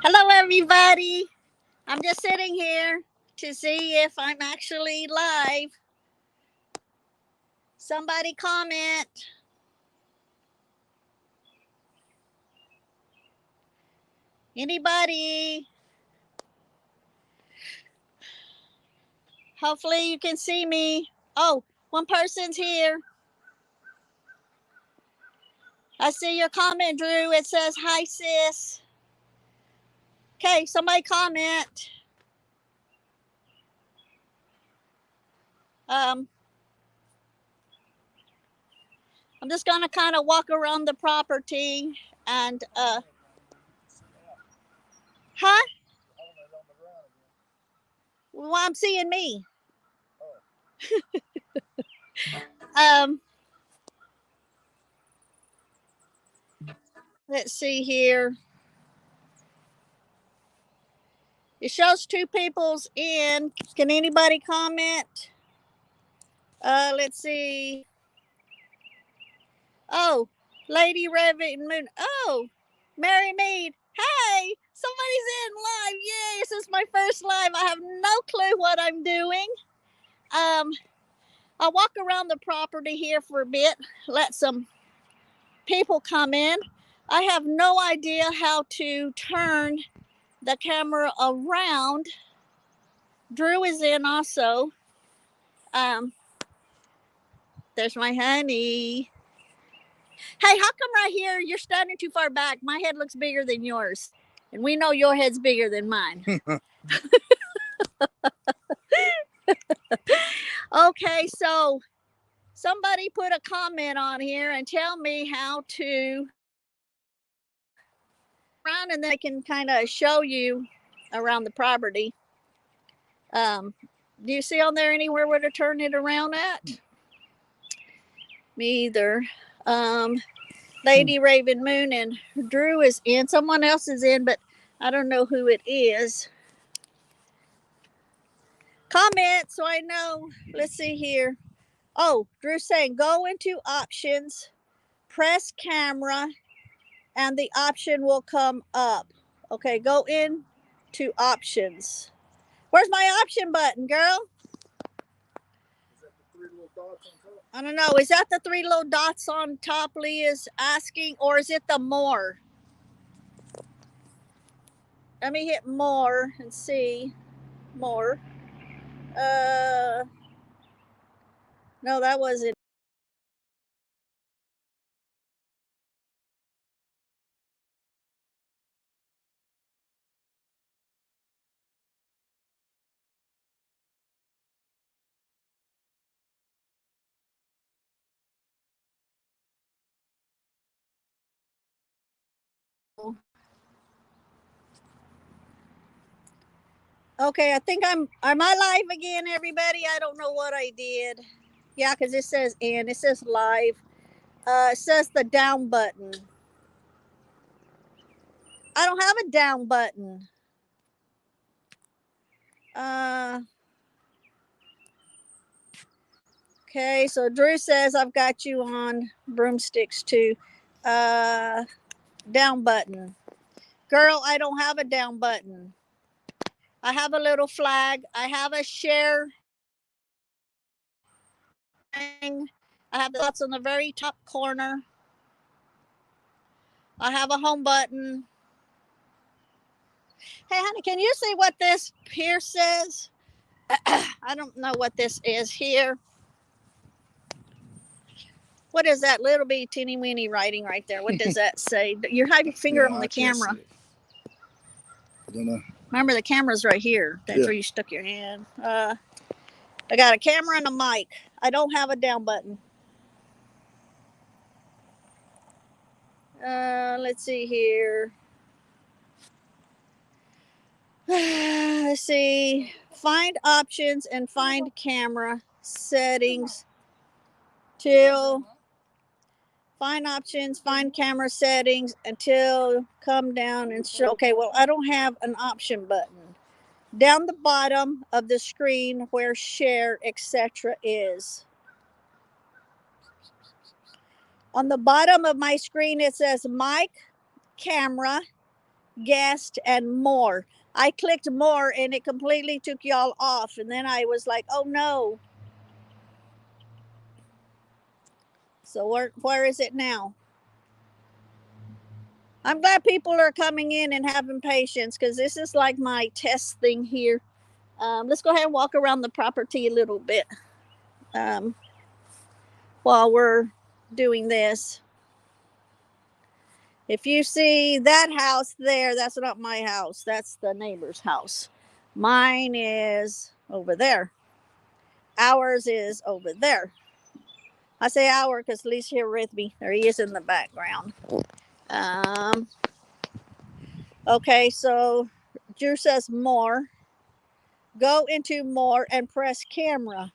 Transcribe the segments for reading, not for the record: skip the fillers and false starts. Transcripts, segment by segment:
Hello, everybody. I'm just sitting here to see if I'm actually live. Somebody comment. Anybody? Hopefully, you can see me. Oh, one person's here. I see your comment, Drew. It says, "Hi, sis." Okay, somebody comment. Um, I'm just going to kind of walk around the property and, huh? Well, I'm seeing me. Um, let's see here. It shows two people's in. Can anybody comment? Let's see. Oh, Lady Raven Moon. Oh, Mary Mead. Hey, somebody's in live. Yay, this is my first live. I have no clue what I'm doing. I'll walk around the property here for a bit, let some people come in. I have no idea how to turn the camera around. Drew is in also. There's my honey. Hey, how come right here you're standing too far back? My head looks bigger than yours. And we know your head's bigger than mine. Okay, so somebody put a comment on here and tell me how to run, and then I can kind of show you around the property. Do you see on there anywhere where to turn it around at? Me either. Lady Raven Moon and Drew is in. Someone else is in, but I don't know who it is. Comment so I know. Let's see here. Oh, Drew's saying go into options, press camera, and the option will come up. Okay, go into options. Where's my option button, girl? Is that the three little dots on top? I don't know. Is that the three little dots on top Lee is asking, or is it the more? Let me hit more and see. More. No, that wasn't. Okay, I think am I live again, everybody? I don't know what I did. Yeah, because it says in, it says live. It says the down button. I don't have a down button. Okay, so Drew says I've got you on broomsticks too. Down button. Girl, I don't have a down button. I have a little flag. I have a share thing. I have the dots on the very top corner. I have a home button. Hey, honey, can you see what this here says? I don't know what this is here. What is that little bitty teeny weeny writing right there? What does that say? You're hiding your finger on the camera. I don't know. Remember, the camera's right here. That's where you stuck your hand. I got a camera and a mic. I don't have a down button. Let's see here. Let's see. Find options and find camera settings till find options, find camera settings until come down and show. Okay, well, I don't have an option button. Down the bottom of the screen where share, etc. is. On the bottom of my screen, it says mic, camera, guest, and more. I clicked more and it completely took y'all off. And then I was like, oh no. So where is it now? I'm glad people are coming in and having patience because this is like my test thing here. Let's go ahead and walk around the property a little bit um, while we're doing this. If you see that house there, that's not my house. That's the neighbor's house. Mine is over there. Ours is over there. I say our because Lee's here with me. There he is in the background. Um, okay, so Drew says more. Go into more and press camera.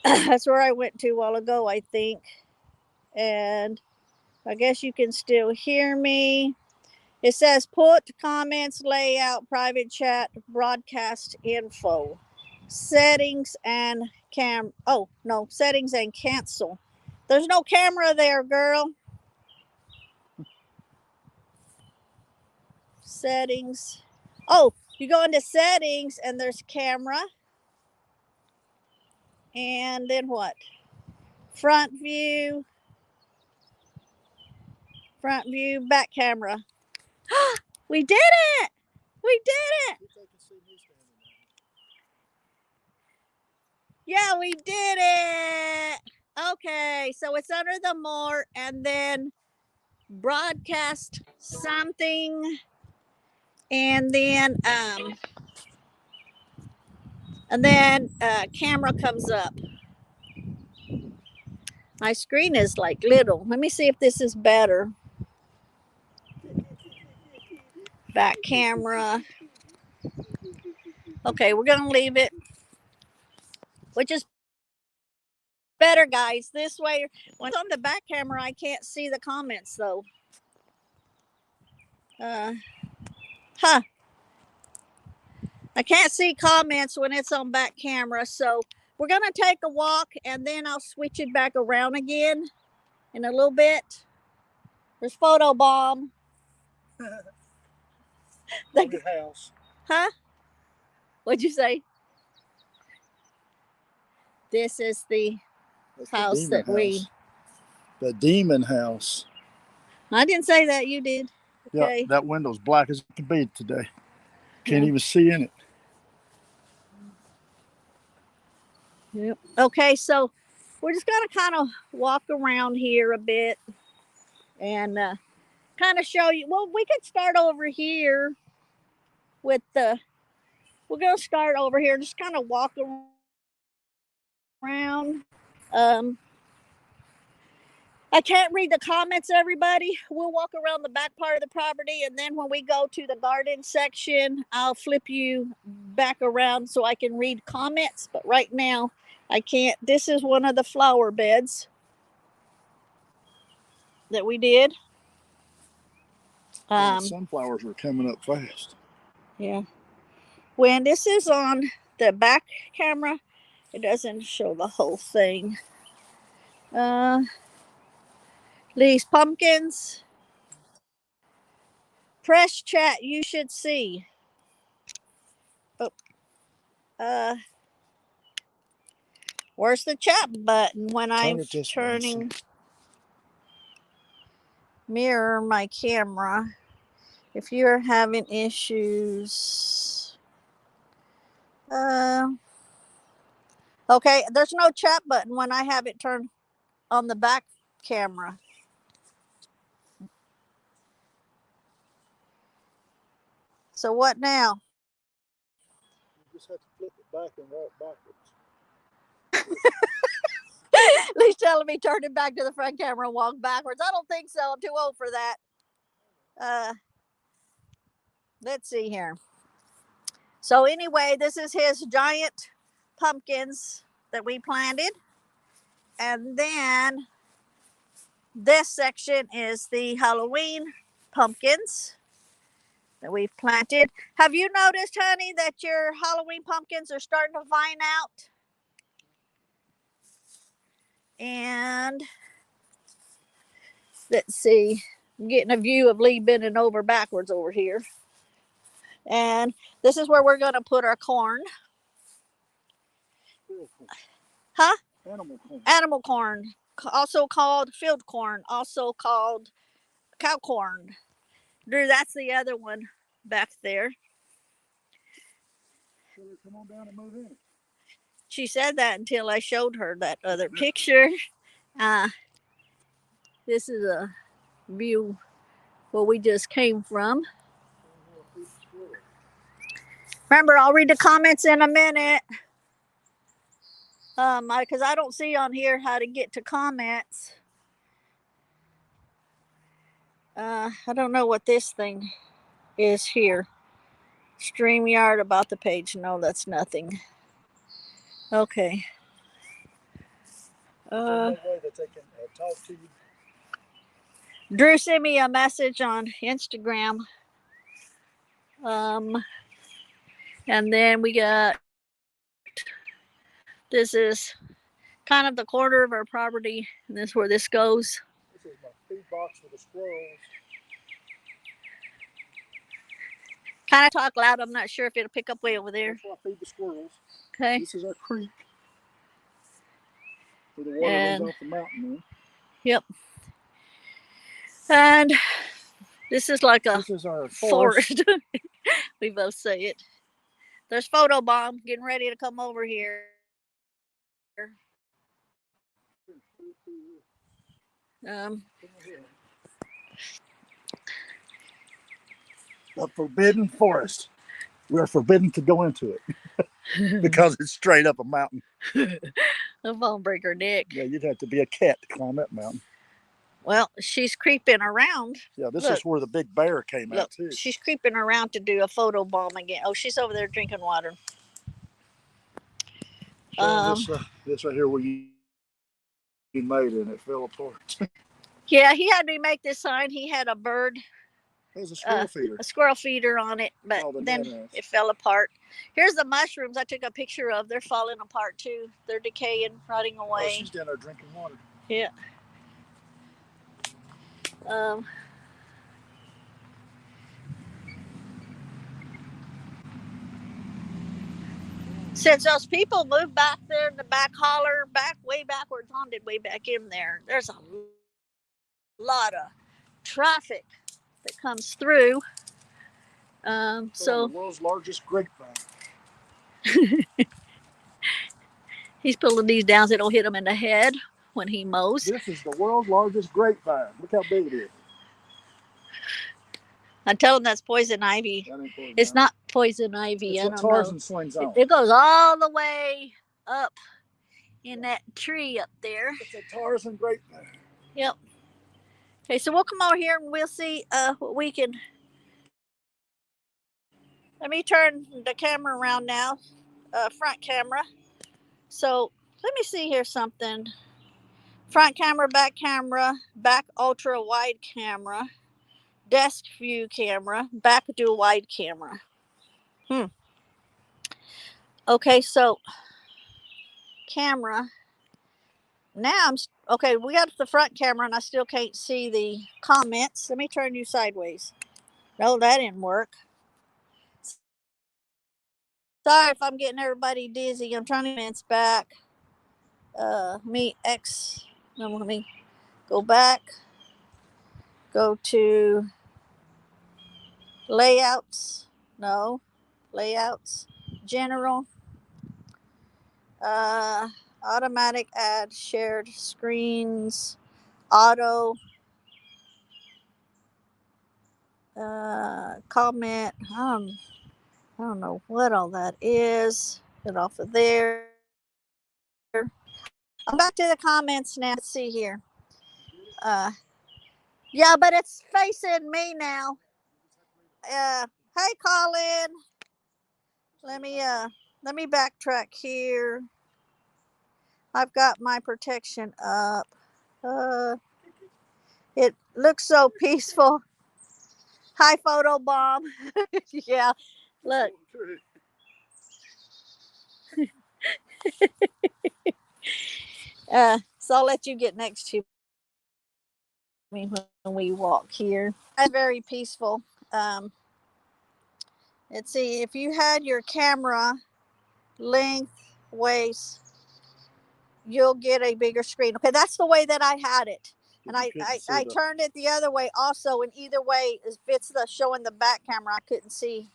That's where I went to a while ago, I think. And I guess you can still hear me. It says put comments, layout, private chat, broadcast info, settings and oh no, settings and cancel. There's no camera there, girl. Settings. Oh, you go into settings and there's camera. And then what? Front view, back camera. We did it! We did it! Yeah, we did it! Okay, so it's under the more and then broadcast something and then camera comes up. My screen is like little. Let me see if this is better. Back camera. Okay, we're gonna leave it, which is better, guys. This way, when it's on the back camera, I can't see the comments though. Huh. I can't see comments when it's on back camera. So we're gonna take a walk and then I'll switch it back around again in a little bit. There's photo bomb. The house. Huh? What'd you say? This is the house that we. The demon house. I didn't say that. You did. Okay. Yeah, that window's black as it can be today. Can't even see in it. Yep. Okay, so we're just gonna kind of walk around here a bit and kind of show you. Well, we could start over here with the. We're gonna start over here, just kind of walk around. Um, I can't read the comments, everybody. We'll walk around the back part of the property, and then when we go to the garden section, I'll flip you back around so I can read comments. But right now, I can't. This is one of the flower beds that we did. The sunflowers were coming up fast. Yeah. When this is on the back camera, it doesn't show the whole thing. These pumpkins. Press chat, you should see. Oh. Where's the chat button when I'm turning mirror my camera? If you're having issues. Okay, there's no chat button when I have it turned on the back camera. So what now? You just have to flip it back and walk backwards. He's telling me turn it back to the front camera and walk backwards. I don't think so. I'm too old for that. Let's see here. So anyway, this is his giant pumpkins that we planted. And then this section is the Halloween pumpkins that we've planted. Have you noticed, honey, that your Halloween pumpkins are starting to vine out? And let's see. I'm getting a view of Lee bending over backwards over here. And this is where we're going to put our corn. Huh? Animal corn. Animal corn, also called field corn, also called cow corn. Drew, that's the other one back there. Come on down and move in. She said that until I showed her that other picture. Uh, this is a view where we just came from. Remember, I'll read the comments in a minute. Because I don't see on here how to get to comments. I don't know what this thing is here. StreamYard about the page. No, that's nothing. Okay. No way that they can talk to you. Drew sent me a message on Instagram. And then we got, this is kind of the corner of our property, and this is where this goes. This is my feed box for the squirrels. Kind of talk loud. I'm not sure if it'll pick up way over there. That's where I feed the squirrels. Okay. This is our creek where the water runs off the mountain. There. Yep. And this is like a this is our forest. We both say it. There's Photobomb getting ready to come over here. The forbidden forest. We are forbidden to go into it because it's straight up a mountain. The phone break her neck. Yeah, you'd have to be a cat to climb that mountain. Well, she's creeping around. Yeah, this is where the big bear came out too. She's creeping around to do a photobomb again. Oh, she's over there drinking water. This right here where you made it and it fell apart. Yeah, he had me make this sign. He had a bird. It was a squirrel feeder. A squirrel feeder on it, but then it fell apart. Here's the mushrooms I took a picture of. They're falling apart too. They're decaying, rotting away. Oh, she's down there drinking water. Yeah. Since those people moved back there in the back holler, way back where Tom did, way back in there, there's a lot of traffic that comes through. So the world's largest grapevine. He's pulling these down so it'll hit him in the head when he mows. This is the world's largest grapevine. Look how big it is. I tell him that's poison ivy. It's not poison ivy. It's what Tarzan swings on. It goes all the way up in that tree up there. It's a Tarzan grapevine. Yep. Okay, so we'll come over here and we'll see what we can. Let me turn the camera around now, front camera. So let me see here something. Front camera, back ultra wide camera, desk view camera, back dual wide camera. Okay, so camera. Now okay, we got the front camera and I still can't see the comments. Let me turn you sideways. No, that didn't work. Sorry if I'm getting everybody dizzy. I'm trying to mince back. Let me go back. Go to layouts. No. Layouts. General. Automatic add shared screens. Auto. Comment. I don't know what all that is. Get off of there. I'm back to the comments now. Let's see here. Yeah, but it's facing me now. Hey, Colin. Let me backtrack here. I've got my protection up. It looks so peaceful. Hi, Photobomb. Yeah, look. So I'll let you get next to me when we walk here. It's very peaceful. Um, let's see, if you had your camera lengthways, you'll get a bigger screen. Okay, that's the way that I had it. And I turned it the other way also, and either way, if it's the showing the back camera, I couldn't see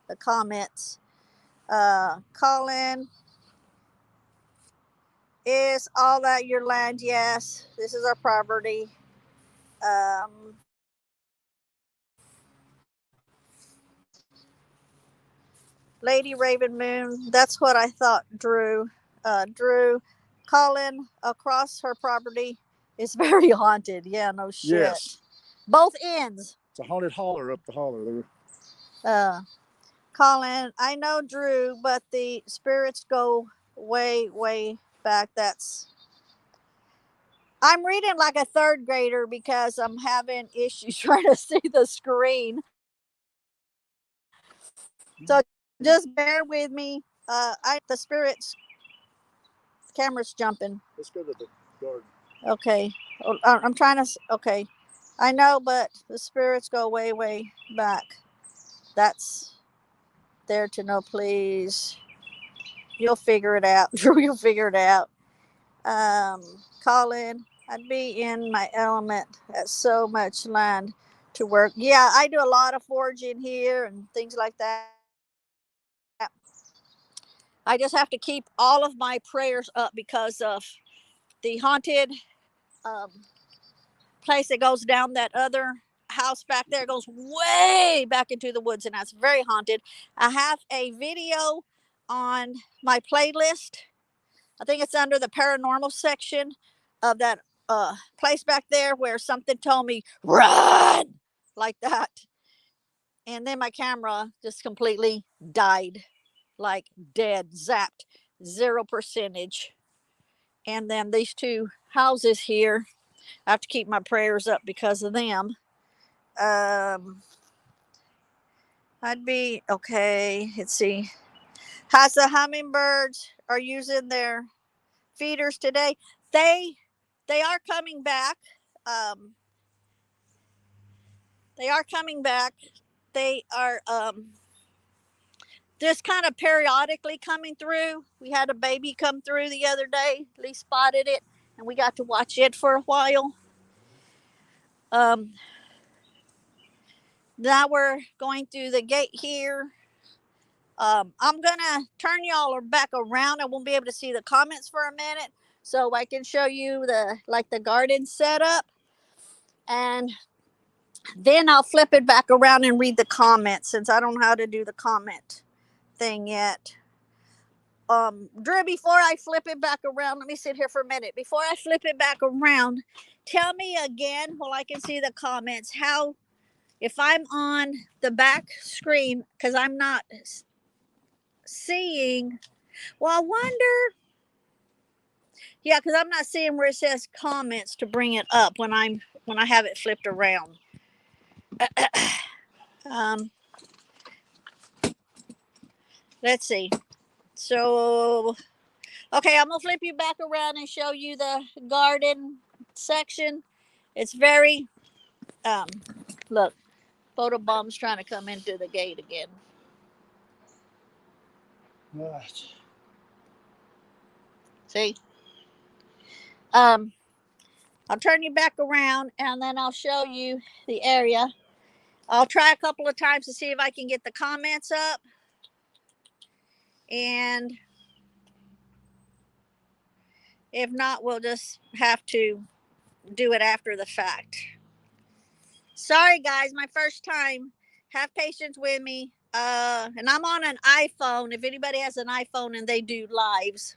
the comments. Colin, is all that your land? Yes, this is our property. Um, Lady Raven Moon, that's what I thought, Drew. Drew, Colin, across her property is very haunted. Yeah, no shit. Yes. Both ends. It's a haunted holler up the holler there. Colin, I know Drew, but the spirits go way, way back. I'm reading like a third grader because I'm having issues trying to see the screen. So just bear with me. The spirits camera's jumping. Let's go to the garden. Okay. I'm trying to. Okay. I know, but the spirits go way, way back. That's there to know, please. You'll figure it out. Drew, you'll figure it out. Colin, I'd be in my element at so much land to work. Yeah, I do a lot of foraging here and things like that. I just have to keep all of my prayers up because of the haunted um, place that goes down that other house back there. It goes way back into the woods, and that's very haunted. I have a video on my playlist. I think it's under the paranormal section of that place back there where something told me run like that, and then my camera just completely died, like dead, zapped, 0%. And then these two houses here, I have to keep my prayers up because of them. I'd be okay. Let's see. Has the hummingbirds are using their feeders today? They they are coming back. Um, they are coming back. They are just kind of periodically coming through. We had a baby come through the other day. Lee spotted it, and we got to watch it for a while. Um, Now we're going through the gate here. I'm gonna turn y'all back around. I won't be able to see the comments for a minute, so I can show you the garden setup, and then I'll flip it back around and read the comments since I don't know how to do the comment thing yet. Drew, before I flip it back around, let me sit here for a minute. Before I flip it back around, tell me again while I can see the comments how, if I'm on the back screen, because I'm not seeing. Well, I wonder. Yeah, because I'm not seeing where it says comments to bring it up when I have it flipped around. um, let's see. So, okay, I'm gonna flip you back around and show you the garden section. It's very look, photobomb's trying to come into the gate again. Right. See? I'll turn you back around and then I'll show you the area. I'll try a couple of times to see if I can get the comments up. And if not, we'll just have to do it after the fact. Sorry, guys, my first time. Have patience with me. And I'm on an iPhone. If anybody has an iPhone and they do lives,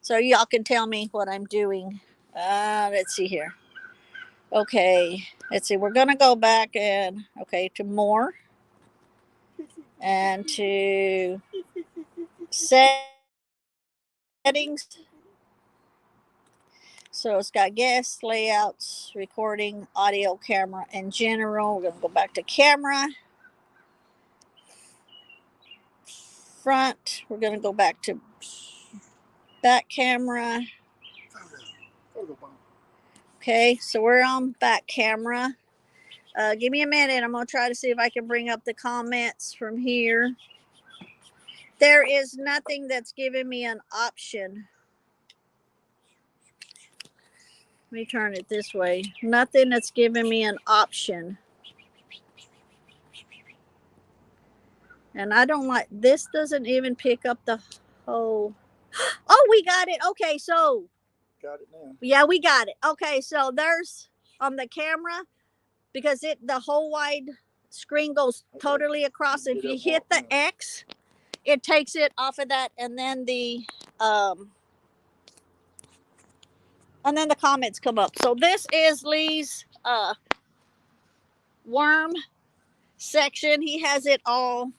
so y'all can tell me what I'm doing. Let's see here. Okay, let's see. We're gonna go back and to more and to settings. So it's got guest layouts, recording, audio, camera, and general. We're gonna go back to camera. Front. We're gonna go back to back camera. Okay, so we're on back camera. Give me a minute. I'm going to try to see if I can bring up the comments from here. There is nothing that's giving me an option. Let me turn it this way. Nothing that's giving me an option. And I don't like, this doesn't even pick up the whole. Oh, we got it. Okay, so. Got it now. Yeah, we got it. Okay, so there's on the camera, because the whole wide screen goes totally across. If you hit the X, it takes it off of that, and then the comments come up. So this is Lee's worm section. He has it all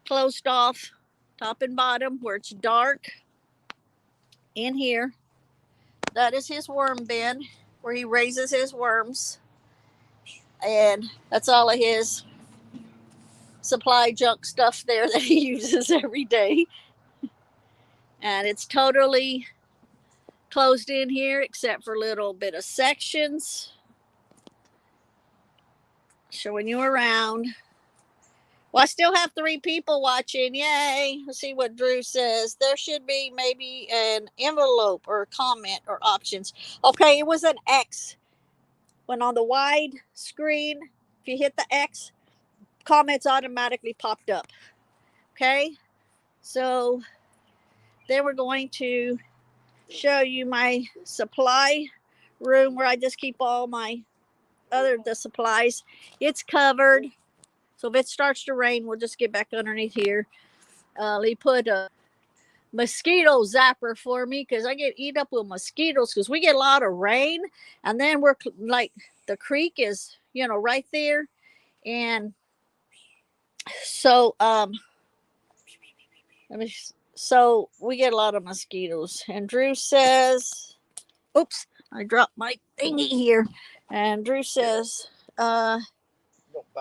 closed off, top and bottom, where it's dark in here. That is his worm bin where he raises his worms, and that's all of his supply junk stuff there that he uses every day. And it's totally closed in here except for a little bit of sections showing you around. Well, I still have 3 people watching. Yay. Let's see what Drew says. There should be maybe an envelope or a comment or options. Okay, it was an X. When on the wide screen, if you hit the X, comments automatically popped up. Okay, so then we're going to show you my supply room where I just keep all my the supplies. It's covered, so if it starts to rain, we'll just get back underneath here. Lee put a mosquito zapper for me because I get eat up with mosquitoes because we get a lot of rain, and then we're like the creek is right there, and so so we get a lot of mosquitoes. And Drew says, oops, I dropped my thingy here. And Drew says,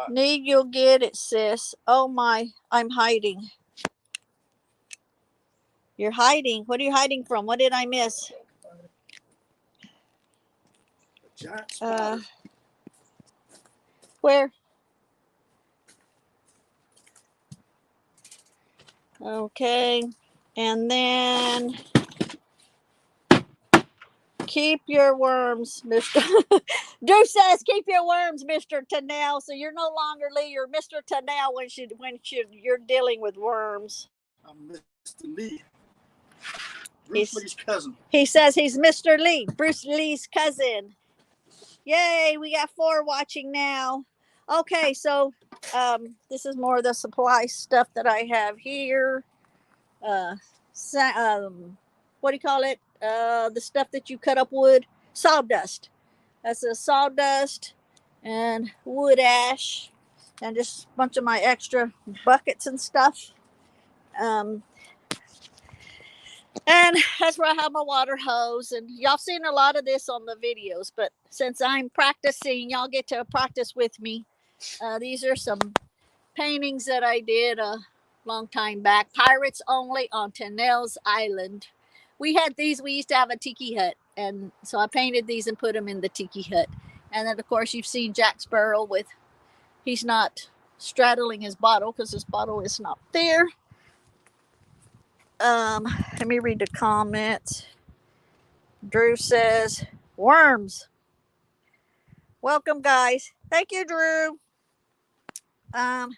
need you'll get it, sis. Oh my, I'm hiding. You're hiding. What are you hiding from? What did I miss? Where? Okay. And then keep your worms, Mr. Drew says, keep your worms, Mr. Tannell. So you're no longer Lee, you're Mr. Tannell when you're dealing with worms. I'm Mr. Lee. Bruce Lee's cousin. He says he's Mr. Lee, Bruce Lee's cousin. Yay, we got 4 watching now. Okay, so this is more of the supply stuff that I have here. What do you call it? The stuff that you cut up wood, sawdust. That's a sawdust and wood ash, and just a bunch of my extra buckets and stuff. And that's where I have my water hose. And y'all seen a lot of this on the videos, but since I'm practicing, y'all get to practice with me. These are some paintings that I did a long time back. Pirates only on Tannell's Island. We had these. We used to have a tiki hut, and so I painted these and put them in the tiki hut. And then, of course, you've seen Jack Sparrow with, he's not straddling his bottle because his bottle is not there. Let me read the comment. Drew says, worms. Welcome, guys. Thank you, Drew. Now,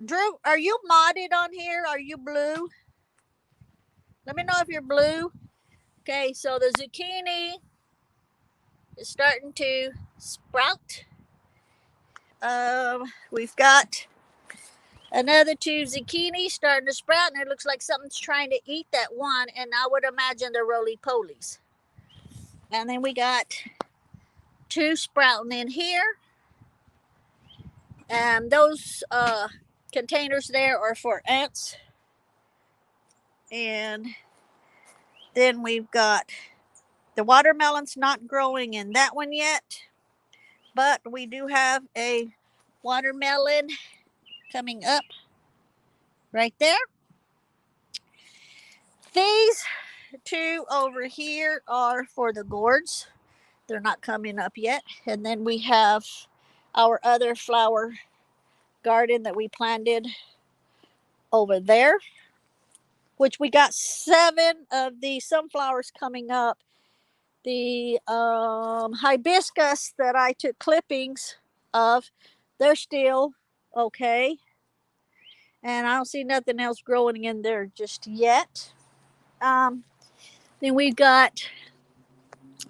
Drew, are you modded on here? Are you blue? Let me know if you're blue. Okay, so the zucchini is starting to sprout. We've got another 2 zucchini starting to sprout, and it looks like something's trying to eat that one, and I would imagine they're roly-polies. And then we got 2 sprouting in here. And those containers there are for ants. And then we've got the watermelon's not growing in that one yet, but we do have a watermelon coming up right there. These two over here are for the gourds. They're not coming up yet. And then we have our other flower garden that we planted over there, which we got 7 of the sunflowers coming up. The hibiscus that I took clippings of, they're still okay. And I don't see nothing else growing in there just yet. Then we've got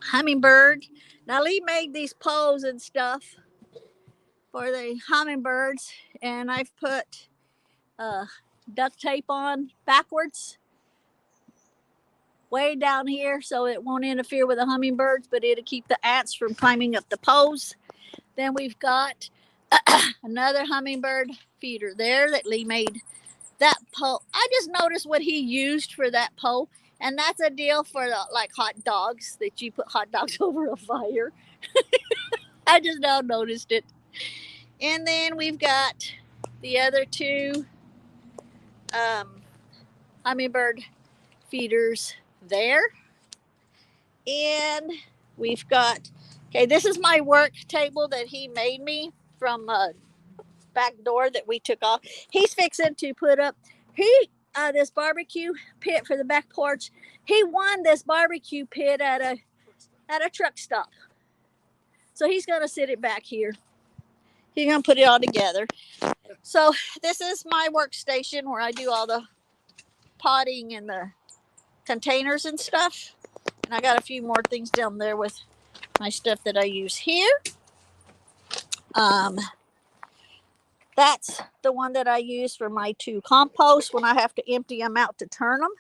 hummingbird. Now Lee made these poles and stuff for the hummingbirds, and I've put duct tape on backwards way down here so it won't interfere with the hummingbirds, but it'll keep the ants from climbing up the poles. Then we've got another hummingbird feeder there that Lee made that pole. I just noticed what he used for that pole, and that's a deal for the, like hot dogs, that you put hot dogs over a fire. I just now noticed it. And then we've got the other 2 hummingbird feeders there. And we've got, okay, this is my work table that he made me from a back door that we took off. He's fixing to put up this barbecue pit for the back porch. He won this barbecue pit at a truck stop. So he's gonna sit it back here. He's gonna put it all together. So this is my workstation where I do all the potting and the containers and stuff. And I got a few more things down there with my stuff that I use here. That's the one that I use for my 2 composts when I have to empty them out to turn them.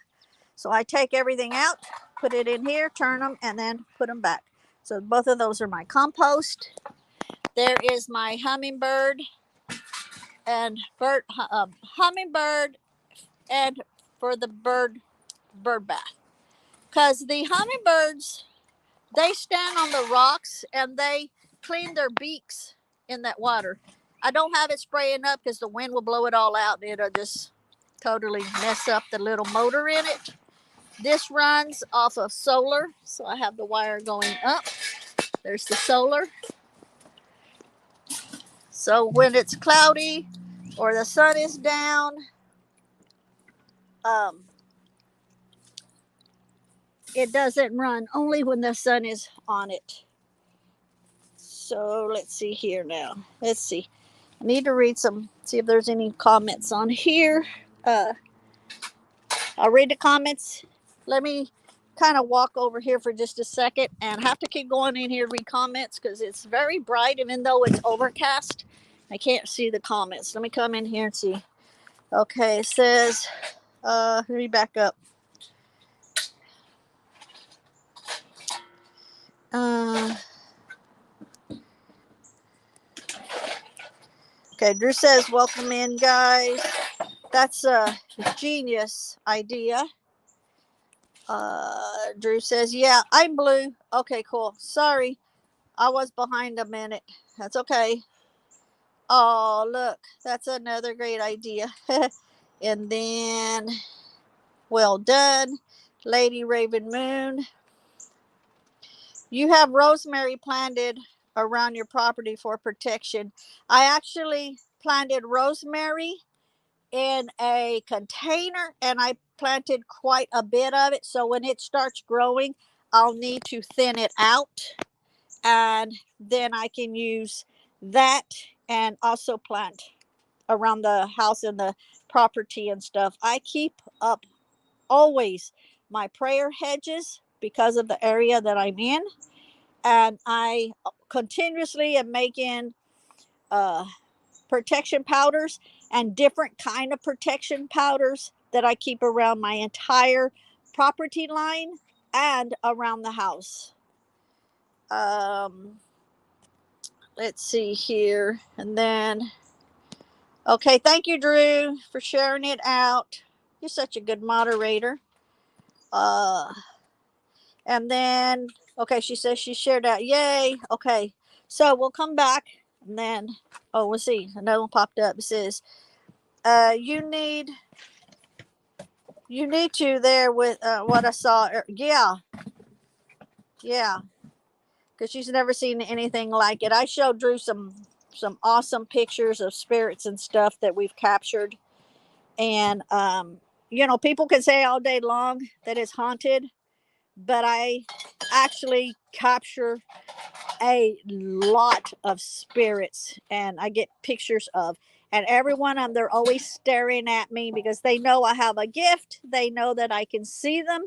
So I take everything out, put it in here, turn them, and then put them back. So both of those are my compost. There is my hummingbird and hummingbird and for the bird bath. Because the hummingbirds, they stand on the rocks and they clean their beaks in that water. I don't have it spraying up because the wind will blow it all out and it'll just totally mess up the little motor in it. This runs off of solar, so I have the wire going up. There's the solar. So when it's cloudy or the sun is down, it doesn't run, only when the sun is on it. So let's see here now. Let's see. I need to read see if there's any comments on here. I'll read the comments. Let me kind of walk over here for just a second and have to keep going in here to read comments because it's very bright, even though it's overcast. I can't see the comments. Let me come in here and see. Okay, it says, let me back up. Okay, Drew says, welcome in, guys. That's a genius idea. Drew says, yeah, I'm blue. Okay, cool. Sorry, I was behind a minute. That's okay. Oh, look, that's another great idea. And then, well done, Lady Raven Moon. You have rosemary planted around your property for protection. I actually planted rosemary in a container and I planted quite a bit of it. So when it starts growing, I'll need to thin it out. And then I can use that and also plant around the house and the property and stuff. I keep up always my prayer hedges because of the area that I'm in. And I continuously am making protection powders and different kind of protection powders that I keep around my entire property line and around the house. Let's see here. And then, okay, thank you, Drew, for sharing it out. You're such a good moderator. And then, okay, she says she shared out. Yay. Okay, so we'll come back and then, oh, we'll see. Another one popped up. It says, you need You need to there with what I saw. Yeah, yeah, because she's never seen anything like it. I showed Drew some awesome pictures of spirits and stuff that we've captured, and people can say all day long that it's haunted, but I actually capture a lot of spirits and I get pictures of. And every one of them, they're always staring at me because they know I have a gift. They know that I can see them.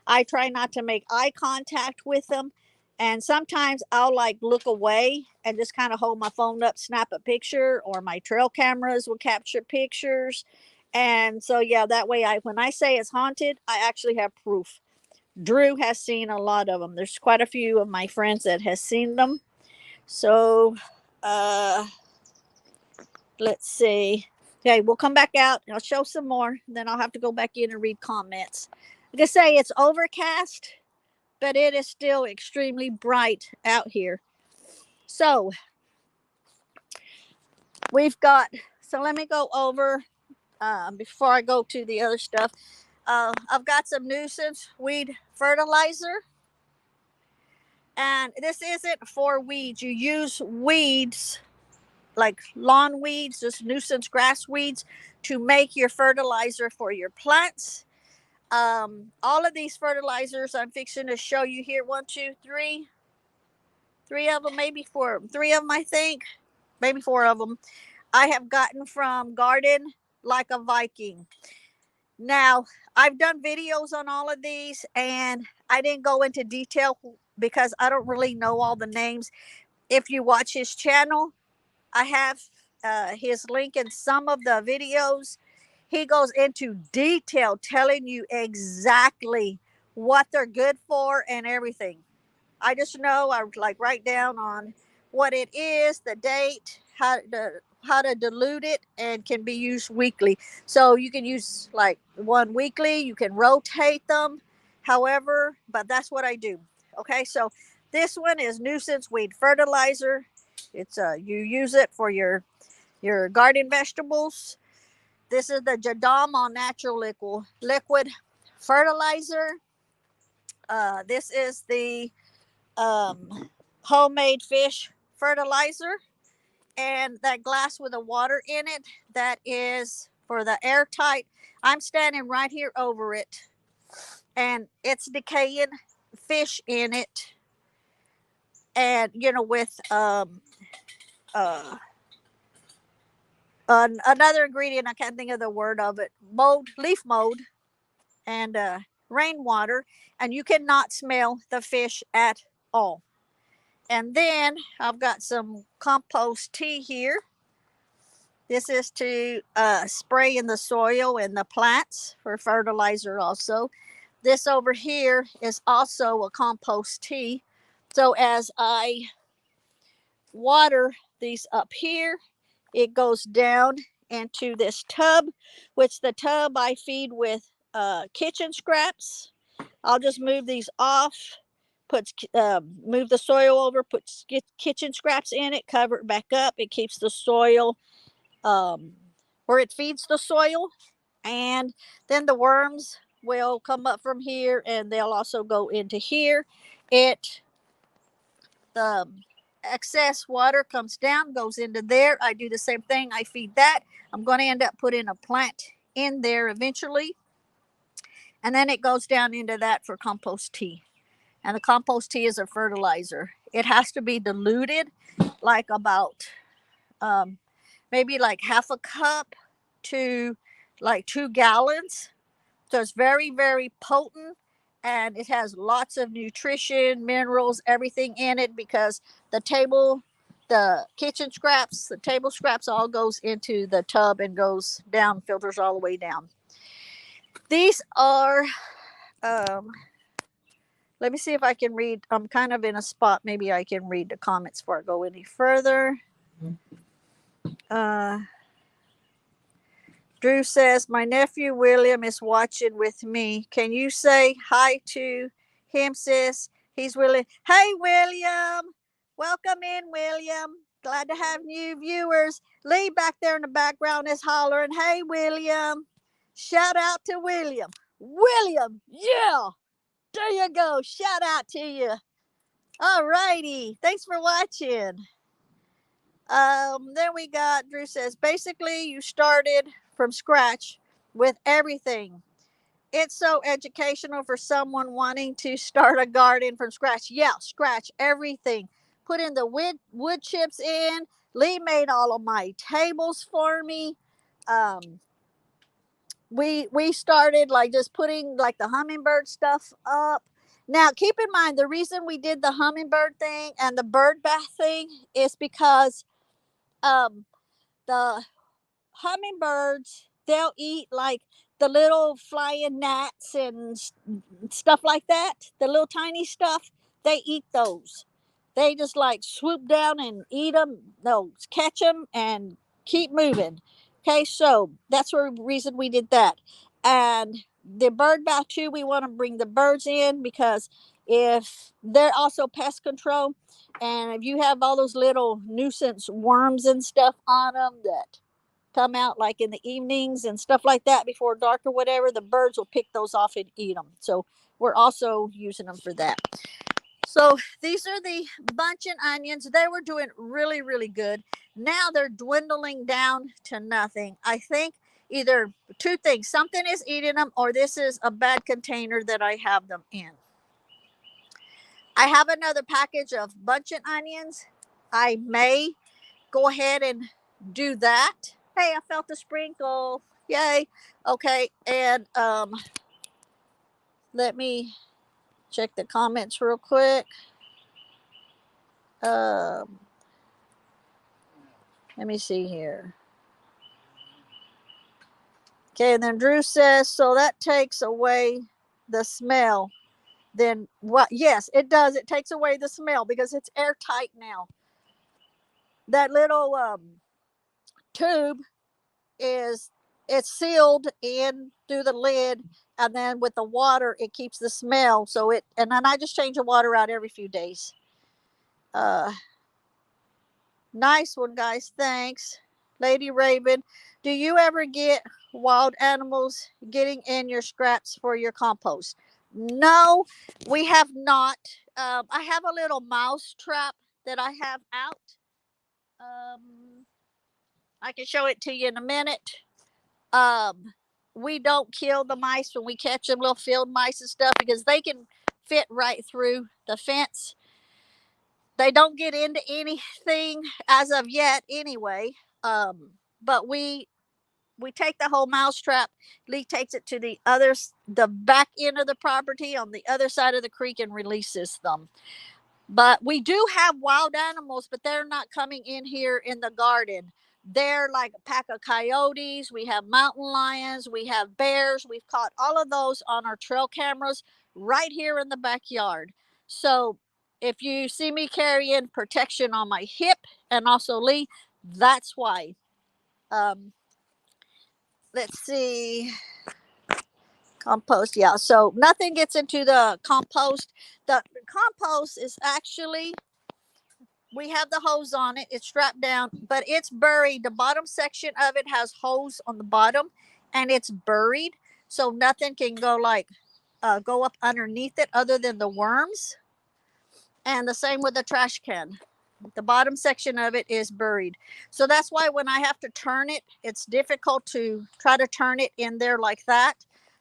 I try not to make eye contact with them. And sometimes I'll like look away and just kind of hold my phone up, snap a picture, or my trail cameras will capture pictures. And so, yeah, that way when I say it's haunted, I actually have proof. Drew has seen a lot of them. There's quite a few of my friends that has seen them. So, uh, let's see. Okay, we'll come back out. I'll show some more. Then I'll have to go back in and read comments. Like I say, it's overcast, but it is still extremely bright out here. So, we've got, so let me go over before I go to the other stuff. I've got some nuisance weed fertilizer. And this isn't for weeds. You use weeds like lawn weeds, just nuisance grass weeds, to make your fertilizer for your plants. All of these fertilizers I'm fixing to show you here. One, two, three of them, maybe four. Three of them, I think, maybe four of them. I have gotten from Garden Like a Viking. Now, I've done videos on all of these, and I didn't go into detail because I don't really know all the names. If you watch his channel, I have his link in some of the videos. He goes into detail telling you exactly what they're good for and everything. I just know I like write down on what it is, the date, how to dilute it, and can be used weekly. So you can use like one weekly. You can rotate them, however. But that's what I do. Okay, so this one is nuisance weed fertilizer. It's you use it for your garden vegetables. This is the Jadam all natural liquid fertilizer. This is the homemade fish fertilizer, and that glass with the water in it, that is for the airtight. I'm standing right here over it, and it's decaying fish in it, and with uh another ingredient, I can't think of the word of it, mold, leaf mold, and rainwater, and you cannot smell the fish at all. And then I've got some compost tea here. This is to spray in the soil and the plants for fertilizer also. This over here is also a compost tea. So as I water these up here, it goes down into this tub, which the tub I feed with kitchen scraps. I'll just move these off, move the soil over, put kitchen scraps in it, cover it back up. It keeps the soil where it feeds the soil, and then the worms will come up from here, and they'll also go into here. It the excess water comes down, goes into there. I do the same thing. I feed that. I'm going to end up putting a plant in there eventually, and then it goes down into that for compost tea. And the compost tea is a fertilizer. It has to be diluted, like about maybe like half a cup to like 2 gallons. So it's very, very potent, and it has lots of nutrition, minerals, everything in it, because the kitchen scraps, the table scraps all goes into the tub and goes down, filters all the way down. These are, um, let me see if I can read. I'm kind of in a spot. Maybe I can read the comments before I go any further. Uh, Drew says, my nephew William is watching with me. Can you say hi to him, sis? He's William. Hey, William. Welcome in, William. Glad to have new viewers. Lee back there in the background is hollering, hey, William. Shout out to William. William, yeah, there you go. Shout out to you. All righty. Thanks for watching. Then we got Drew says basically you started from scratch with everything. It's so educational for someone wanting to start a garden from scratch. Yeah, scratch everything. Put in the wood chips in. Lee made all of my tables for me. Um, we started like just putting like the hummingbird stuff up. Now keep in mind the reason we did the hummingbird thing and the bird bath thing is because um the hummingbirds, they'll eat like the little flying gnats and stuff like that, the little tiny stuff. They eat those. They just like swoop down and eat them. They'll catch them and keep moving. Okay, so that's the reason we did that. And the bird bath too, we want to bring the birds in because if they're also pest control, and if you have all those little nuisance worms and stuff on them that come out like in the evenings and stuff like that before dark or whatever, the birds will pick those off and eat them. So we're also using them for that. So these are the bunch and onions. They were doing really, really good. Now they're dwindling down to nothing. I think either two things, something is eating them or this is a bad container that I have them in. I have another package of bunch and onions. I may go ahead and do that. Hey, I felt a sprinkle. Yay. Okay, and let me check the comments real quick. Um let me see here. Okay, and then Drew says, so that takes away the smell. Then what? Yes, it does. It takes away the smell because it's airtight now. That little tube is it's sealed in through the lid, and then with the water it keeps the smell. So it and then I just change the water out every few days. Uh, Nice one, guys. Thanks, Lady Raven. Do you ever get wild animals getting in your scraps for your compost? No, we have not. I have a little mouse trap that I have out. Um, I can show it to you in a minute. Um, we don't kill the mice when we catch them, little field mice and stuff, because they can fit right through the fence. They don't get into anything as of yet, anyway. But we take the whole mouse trap. Lee takes it to the back end of the property on the other side of the creek and releases them. But we do have wild animals, but they're not coming in here in the garden. They're like a pack of coyotes. We have mountain lions. We have bears. We've caught all of those on our trail cameras right here in the backyard. So if you see me carrying protection on my hip and also Lee, that's why. Um, let's see. Compost, yeah. So nothing gets into the compost. The compost is actually, we have the hose on it. It's strapped down, but it's buried. The bottom section of it has hose on the bottom, and it's buried, so nothing can go up underneath it other than the worms. And the same with the trash can. The bottom section of it is buried. So that's why when I have to turn it, it's difficult to try to turn it in there like that.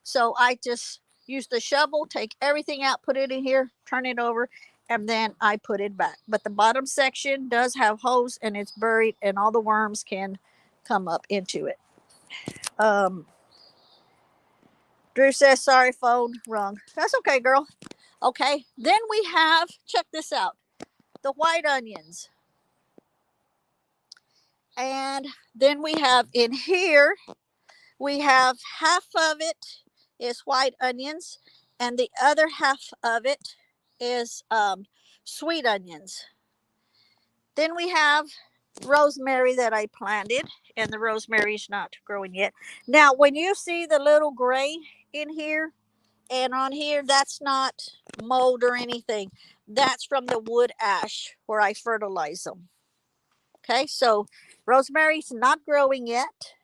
So I just use the shovel, take everything out, put it in here, turn it over, and then I put it back. But the bottom section does have hose and it's buried, and all the worms can come up into it. Um, Drew says, sorry, phone rung. That's okay, girl. Okay, then we have, check this out, the white onions. And then we have in here, we have half of it is white onions, and the other half of it is sweet onions. Then we have rosemary that I planted, and the rosemary's not growing yet. Now, when you see the little gray in here and on here, that's not mold or anything. That's from the wood ash where I fertilize them. Okay, so rosemary's not growing yet.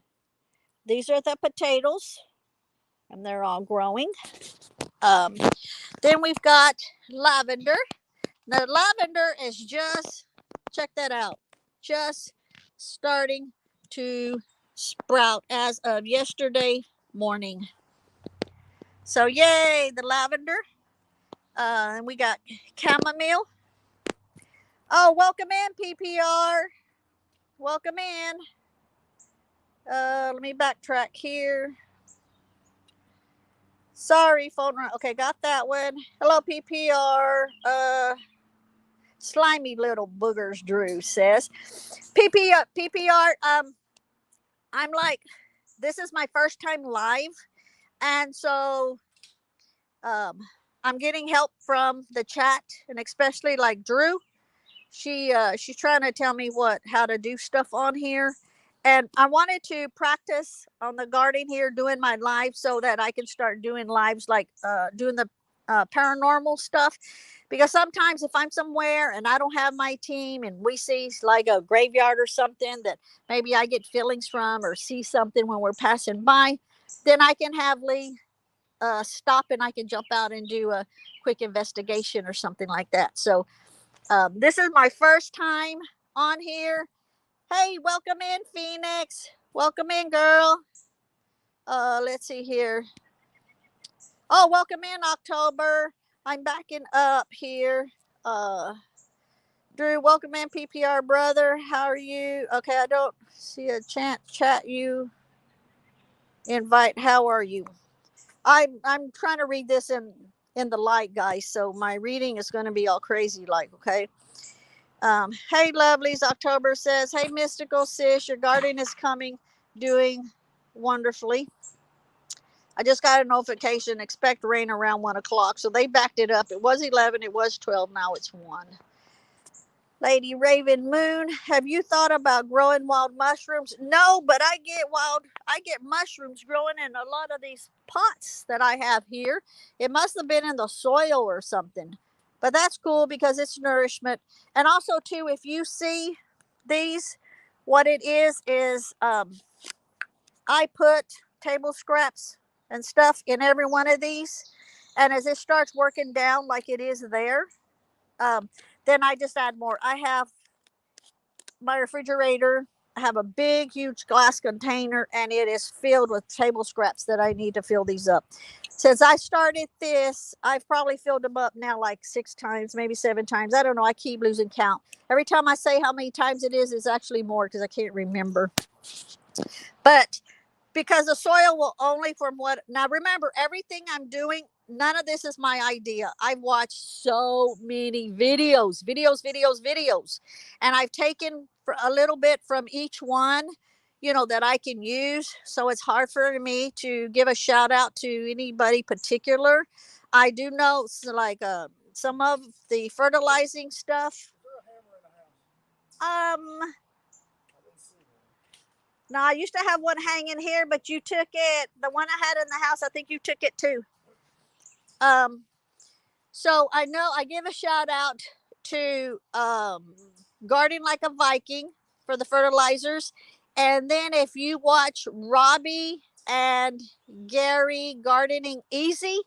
These are the potatoes. and they're all growing. Then we've got lavender. The lavender is just, check that out, just starting to sprout as of yesterday morning. So yay, the lavender. And we got chamomile. Oh, welcome in, PPR. Welcome in. Let me backtrack here. Sorry, phone run. Okay, got that one. Hello, PPR. Slimy little boogers, Drew says. PPR, I'm like, this is my first time live. And so I'm getting help from the chat, and especially like Drew. She's trying to tell me how to do stuff on here. And I wanted to practice on the garden here doing my live so that I can start doing lives like doing the paranormal stuff, because sometimes if I'm somewhere and I don't have my team and we see like a graveyard or something that maybe I get feelings from, or see something when we're passing by, then I can have Lee stop and I can jump out and do a quick investigation or something like that. So this is my first time on here. Hey, welcome in, Phoenix. Welcome in, girl. Let's see here. Oh, welcome in, October. I'm backing up here. Drew, welcome in, PPR brother. How are you? Okay, I don't see a chat you invite. How are you? I'm trying to read this in the light, guys, so my reading is going to be all crazy like, okay. Hey, lovelies, October says, hey, mystical sis, your garden is coming, doing wonderfully. I just got a notification, expect rain around 1 o'clock. So they backed it up. It was 11, it was 12, now it's 1. Lady Raven Moon, have you thought about growing wild mushrooms? No, but I get mushrooms growing in a lot of these pots that I have here. It must have been in the soil or something. But that's cool because it's nourishment. And also too, if you see these, what it is I put table scraps and stuff in every one of these. And as it starts working down like it is there, then I just add more. I have my refrigerator. I have a big, huge glass container, and it is filled with table scraps that I need to fill these up. Since I started this, I've probably filled them up now like 6 times, maybe 7 times. I don't know. I keep losing count. Every time I say how many times it is, it's actually more because I can't remember. But because the soil will only from what, now remember, everything I'm doing, none of this is my idea. I've watched so many videos, and I've taken a little bit from each one, that I can use. So it's hard for me to give a shout out to anybody particular. I do know like some of the fertilizing stuff. No, I used to have one hanging here, but you took it. The one I had in the house, I think you took it too. So I know I give a shout out to Garden Like a Viking for the fertilizers. And then if you watch Robbie and Gary Gardening Easy,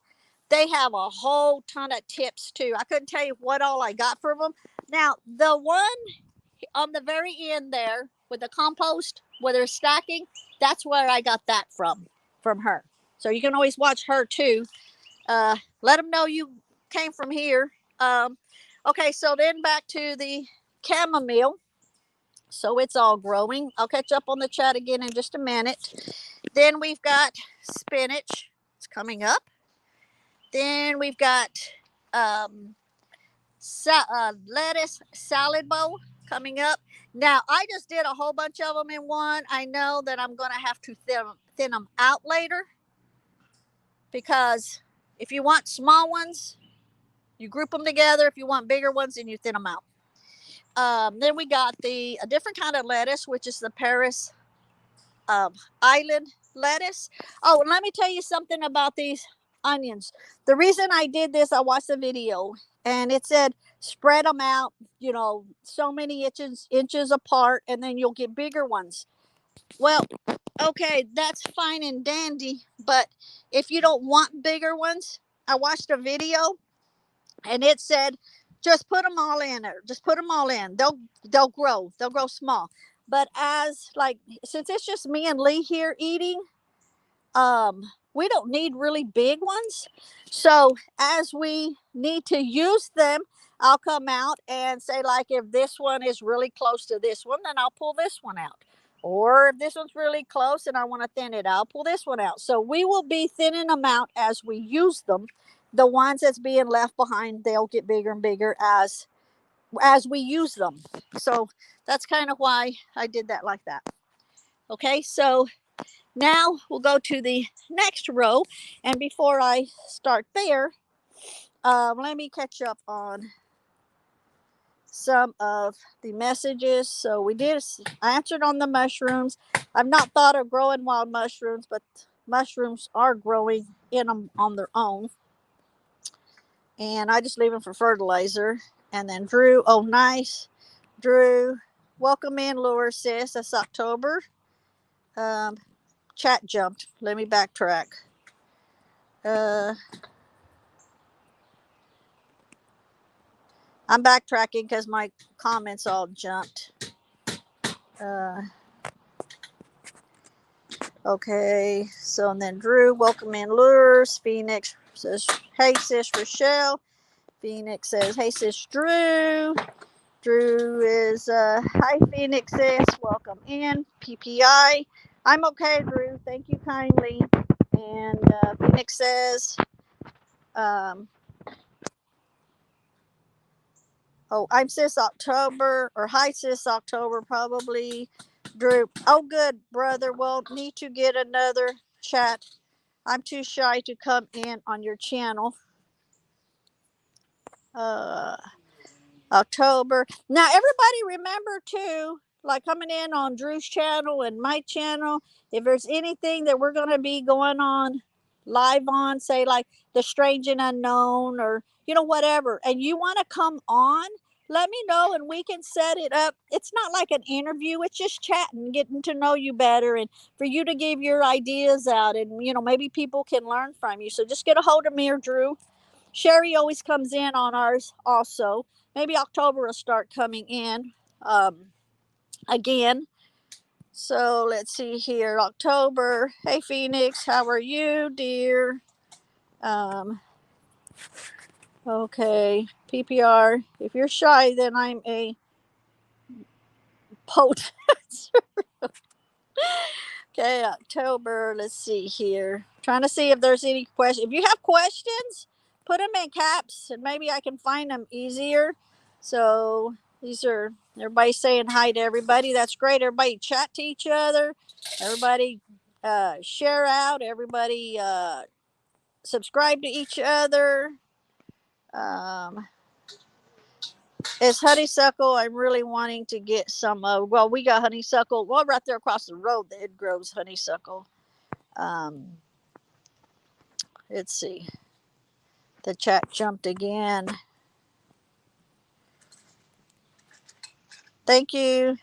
they have a whole ton of tips too. I couldn't tell you what all I got from them. Now, the one on the very end there with the compost where they're stacking, that's where I got that from her. So you can always watch her too. Let them know you came from here. Okay, so then back to the chamomile. So it's all growing. I'll catch up on the chat again in just a minute. Then we've got spinach. It's coming up. Then we've got lettuce salad bowl coming up. Now, I just did a whole bunch of them in one. I know that I'm going to have to thin them out later, because if you want small ones, you group them together. If you want bigger ones, then you thin them out. Then we got a different kind of lettuce, which is the Paris island lettuce. Oh, and let me tell you something about these onions. The reason I did this, I watched the video and it said spread them out, so many inches apart, and then you'll get bigger ones. Well, okay, that's fine and dandy, But if you don't want bigger ones, I watched a video and it said just put them all in there. Just put them all in. They'll grow. They'll grow small. But as like since it's just me and Lee here eating, we don't need really big ones. So as we need to use them, I'll come out and say, like, if this one is really close to this one, then I'll pull this one out. Or if this one's really close and I want to thin it, I'll pull this one out. So we will be thinning them out as we use them. The ones that's being left behind, they'll get bigger and bigger as we use them. So that's kind of why I did that like that. Okay, so now we'll go to the next row. And before I start there, let me catch up on some of the messages. So we did answered on the mushrooms. I've not thought of growing wild mushrooms, but mushrooms are growing in them on their own. And I just leave them for fertilizer. And then Drew, oh nice. Drew, welcome in, Laura sis. That's October. Chat jumped. Let me backtrack. I'm backtracking because my comments all jumped. Okay, so and then Drew, welcome in Lures. Phoenix says, hey sis Rochelle. Phoenix says, hey sis Drew. Drew is, hi Phoenix sis, welcome in. PPI. I'm okay, Drew. Thank you kindly. And Phoenix says, oh, I'm sis October, or hi sis October, probably. Drew, oh good, brother. Well, need to get another chat. I'm too shy to come in on your channel. October. Now, everybody remember too, like coming in on Drew's channel and my channel, if there's anything that we're going to be going on live on, say like the strange and unknown or, whatever, and you want to come on, let me know and we can set it up. It's not like an interview, it's just chatting, getting to know you better and for you to give your ideas out and, maybe people can learn from you. So just get a hold of me or Drew. Sherry always comes in on ours also. Maybe October will start coming in again. So let's see here. October. Hey, Phoenix. How are you, dear? Okay. PPR. If you're shy, then I'm a poet. Okay, October. Let's see here. Trying to see if there's any questions. If you have questions, put them in caps and maybe I can find them easier. So these are everybody saying hi to everybody. That's great. Everybody chat to each other. Everybody share out. Everybody subscribe to each other. It's honeysuckle. I'm really wanting to get some. Well, we got honeysuckle. Well, right there across the road, it grows honeysuckle. Let's see. The chat jumped again. Thank you,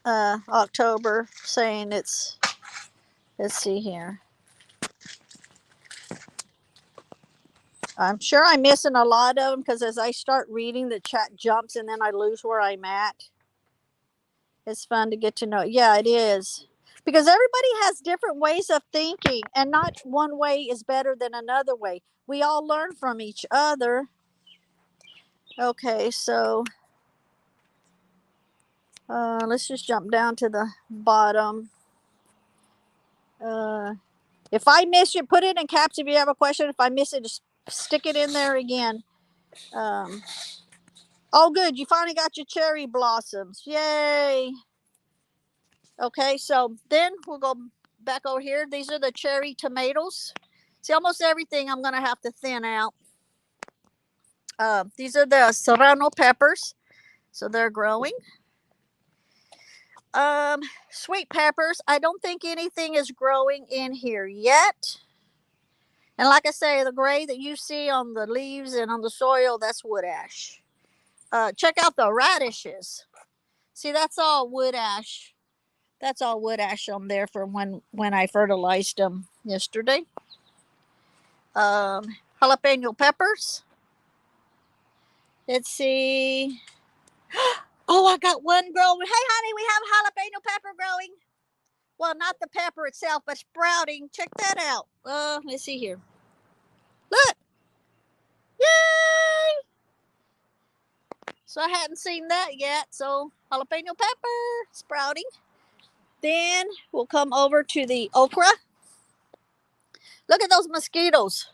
October, saying it's. Let's see here. I'm sure I'm missing a lot of them because as I start reading, the chat jumps and then I lose where I'm at. It's fun to get to know. Yeah, it is. Because everybody has different ways of thinking, and not one way is better than another way. We all learn from each other. Okay, so let's just jump down to the bottom. If I miss it, put it in caps if you have a question. If I miss it, just stick it in there again. Oh, good. You finally got your cherry blossoms. Yay. Okay, so then we'll go back over here. These are the cherry tomatoes. See, almost everything I'm going to have to thin out. These are the serrano peppers. So they're growing. Sweet peppers. I don't think anything is growing in here yet. And like I say, the gray that you see on the leaves and on the soil, that's wood ash. Check out the radishes. See, that's all wood ash. That's all wood ash on there from when I fertilized them yesterday. jalapeno peppers. Let's see. Oh, I got one growing. Hey, honey, we have jalapeno pepper growing. Well, not the pepper itself, but sprouting. Check that out. Let's see here. Look. Yay! So I hadn't seen that yet. So jalapeno pepper sprouting. Then we'll come over to the okra. Look at those mosquitoes.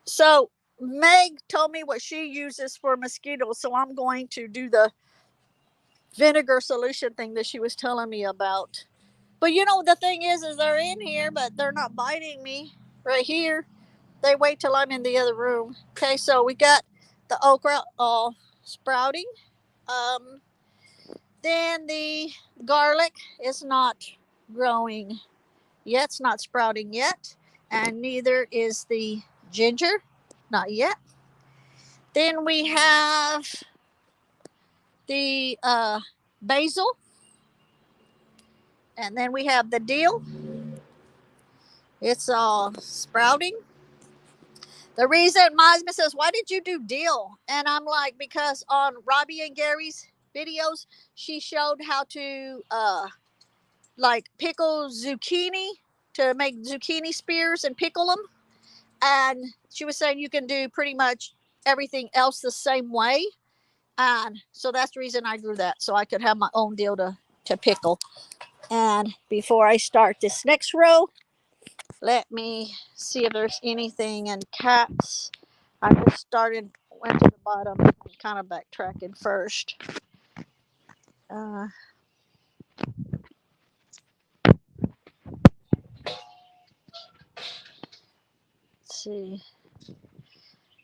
So Meg told me what she uses for mosquitoes. So I'm going to do the vinegar solution thing that she was telling me about. But you know, the thing is they're in here, but they're not biting me right here. They wait till I'm in the other room. Okay, so we got the okra all sprouting. Um, then the garlic is not growing yet. It's not sprouting yet. And neither is the ginger. Not yet. Then we have the basil. And then we have the dill. It's all sprouting. The reason my husband says, "Why did you do dill?" And I'm like, because on Robbie and Gary's videos, she showed how to like pickle zucchini, to make zucchini spears and pickle them. And she was saying you can do pretty much everything else the same way. And so that's the reason I grew that, so I could have my own dill to pickle. And before I start this next row, let me see if there's anything in caps. I just went to the bottom, kind of backtracking first. Uh, let's see.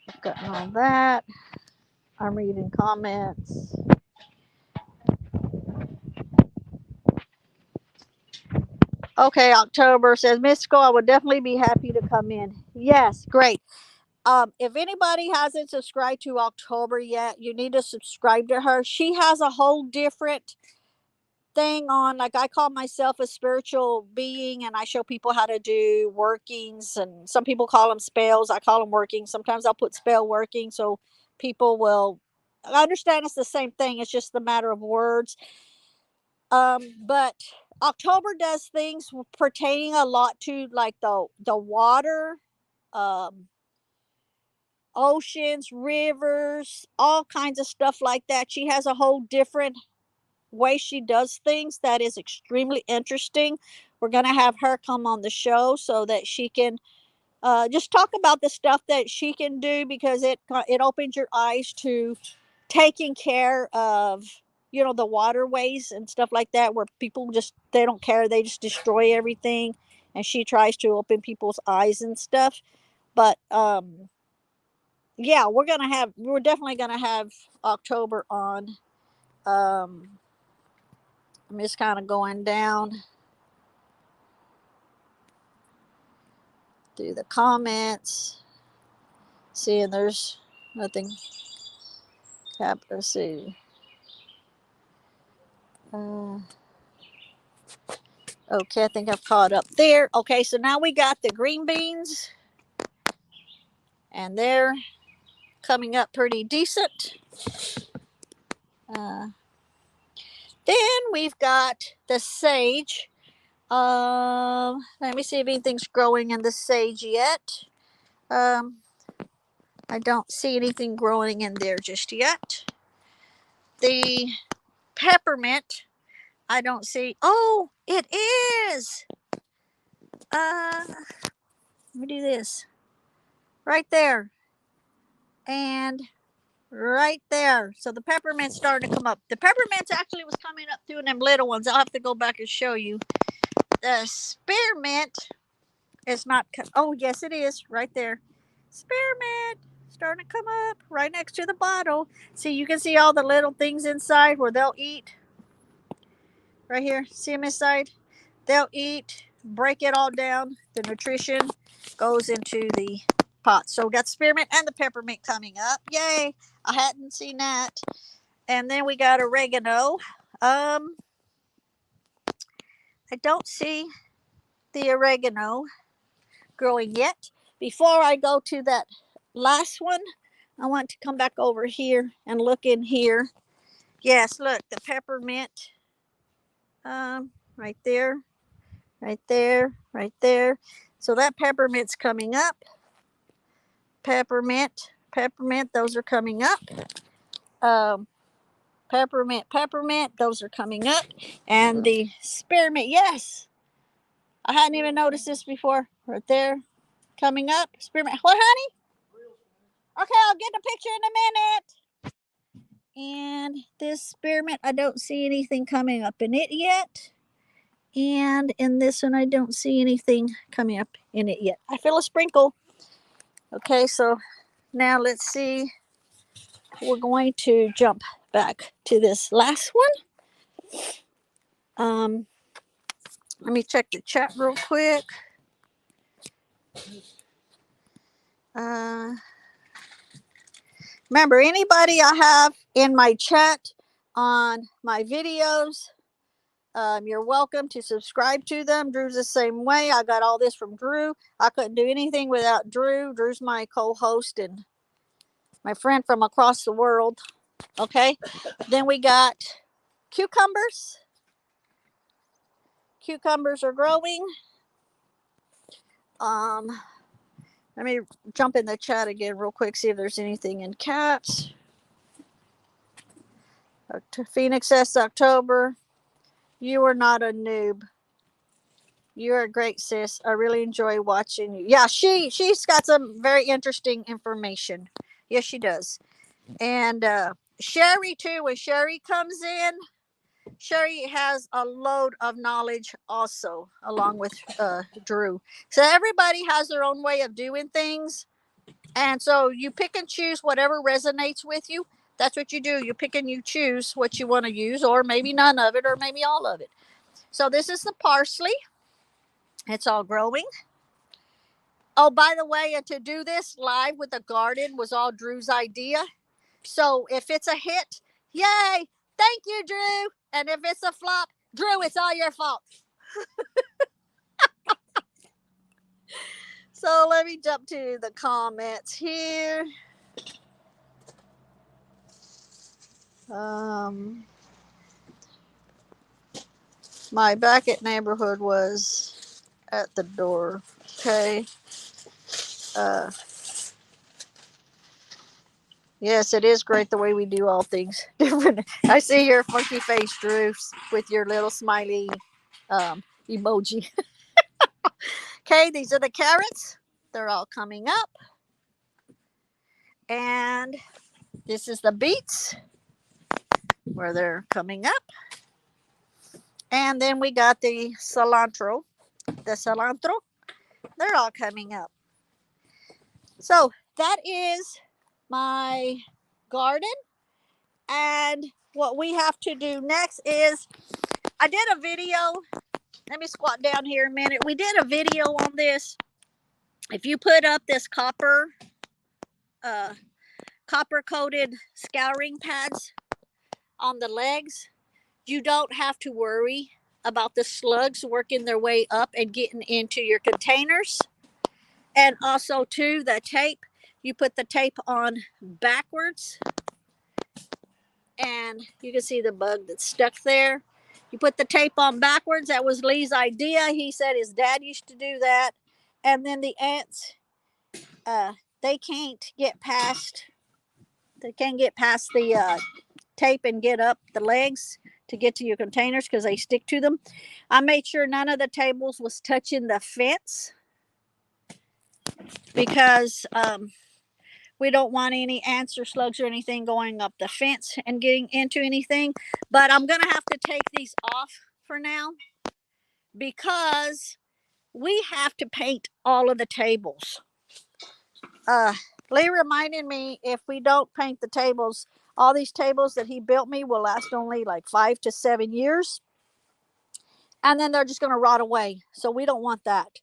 I've gotten all that. I'm reading comments. Okay, October says, Mystical, I would definitely be happy to come in. Yes, great. If anybody hasn't subscribed to October yet, you need to subscribe to her. She has a whole different thing on, like, I call myself a spiritual being, and I show people how to do workings, and some people call them spells. I call them workings. Sometimes I'll put spell working so people will understand it's the same thing. It's just a matter of words. But October does things pertaining a lot to, like, the water, um oceans, rivers, all kinds of stuff like that. She has a whole different way she does things that is extremely interesting. We're going to have her come on the show so that she can just talk about the stuff that she can do, because it opens your eyes to taking care of, the waterways and stuff like that, where people just, they don't care, they just destroy everything. And she tries to open people's eyes and stuff. But yeah, we're definitely gonna have October on. I'm just kind of going down through the comments, seeing there's nothing. Let's see. Uh, okay, I think I've caught up there. Okay, so now we got the green beans, and they're coming up pretty decent. Uh, then we've got the sage. Let me see if anything's growing in the sage yet. Um, I don't see anything growing in there just yet. The peppermint, I don't see. Oh, it is. Let me do this. Right there. And right there. So the peppermint's starting to come up. The peppermint's actually was coming up through them little ones. I'll have to go back and show you. The spearmint is not. Oh, yes, it is. Right there. Spearmint starting to come up right next to the bottle. See, you can see all the little things inside where they'll eat. Right here. See them inside? They'll eat, break it all down. The nutrition goes into the pot. So we got spearmint and the peppermint coming up. Yay. I hadn't seen that. And then we got oregano. I don't see the oregano growing yet. before I go to that last one, I want to come back over here and look in here. Yes, look, the peppermint. Right there, right there, right there. So that peppermint's coming up. Peppermint, peppermint, those are coming up. Um, Peppermint, peppermint, those are coming up. And the spearmint, yes. I hadn't even noticed this before. Right there, coming up. Spearmint. What, honey? Okay, I'll get the picture in a minute. And this spearmint, I don't see anything coming up in it yet. And in this one, I don't see anything coming up in it yet. I feel a sprinkle. Okay, so now let's see. We're going to jump back to this last one. Let me check the chat real quick. Remember, anybody I have in my chat on my videos, you're welcome to subscribe to them. Drew's the same way. I got all this from Drew. I couldn't do anything without Drew. Drew's my co-host and my friend from across the world. Okay. Then we got cucumbers. Cucumbers are growing. Let me jump in the chat again real quick, see if there's anything in caps. Phoenix S. October. You are not a noob. You're a great sis. I really enjoy watching you. Yeah, she's got some very interesting information. Yes, she does. And Sherry too. When Sherry comes in, Sherry has a load of knowledge also, along with Drew. So everybody has their own way of doing things. And so you pick and choose whatever resonates with you. That's what you do. You pick and you choose what you want to use, or maybe none of it, or maybe all of it. So this is the parsley. It's all growing. Oh, by the way, and to do this live with the garden was all Drew's idea. So if it's a hit, yay, thank you, Drew. And if it's a flop, Drew, it's all your fault. So let me jump to the comments here. My Beckett neighborhood was at the door. Okay. Yes, it is great the way we do all things different. I see your funky face, Drew, with your little smiley emoji. Okay, these are the carrots. They're all coming up. And this is the beets, where they're coming up. And then we got the cilantro. They're all coming up. So that is my garden. And what we have to do next is, I did a video. Let me squat down here a minute. We did a video on this. If you put up this copper coated scouring pads on the legs, you don't have to worry about the slugs working their way up and getting into your containers. And also too, the tape, you put the tape on backwards and you can see the bug that's stuck there. You put the tape on backwards. That was Lee's idea. He said his dad used to do that. And then the ants, they can't get past the tape and get up the legs to get to your containers because they stick to them. I made sure none of the tables was touching the fence because we don't want any ants or slugs or anything going up the fence and getting into anything. But I'm going to have to take these off for now because we have to paint all of the tables. Lee reminded me, if we don't paint the tables, all these tables that he built me will last only like 5 to 7 years. And then they're just going to rot away. So we don't want that.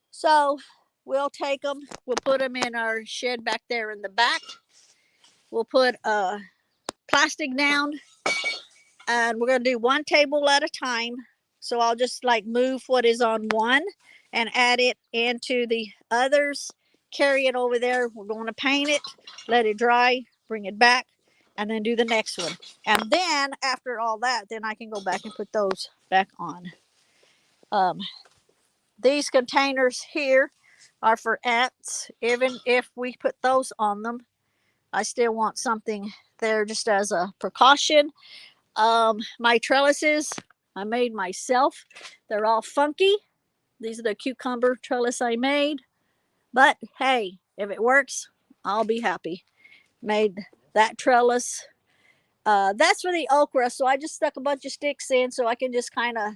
So we'll take them. We'll put them in our shed back there in the back. We'll put plastic down. And we're going to do one table at a time. So I'll just like move what is on one and add it into the others. carry it over there. We're going to paint it, let it dry, bring it back, and then do the next one. And then after all that, then I can go back and put those back on. Um, these containers here are for ants. Even if we put those on them, I still want something there just as a precaution. My trellises I made myself. They're all funky. These are the cucumber trellis I made. But hey, if it works, I'll be happy. Made that trellis. That's for the okra. So I just stuck a bunch of sticks in so I can just kind of,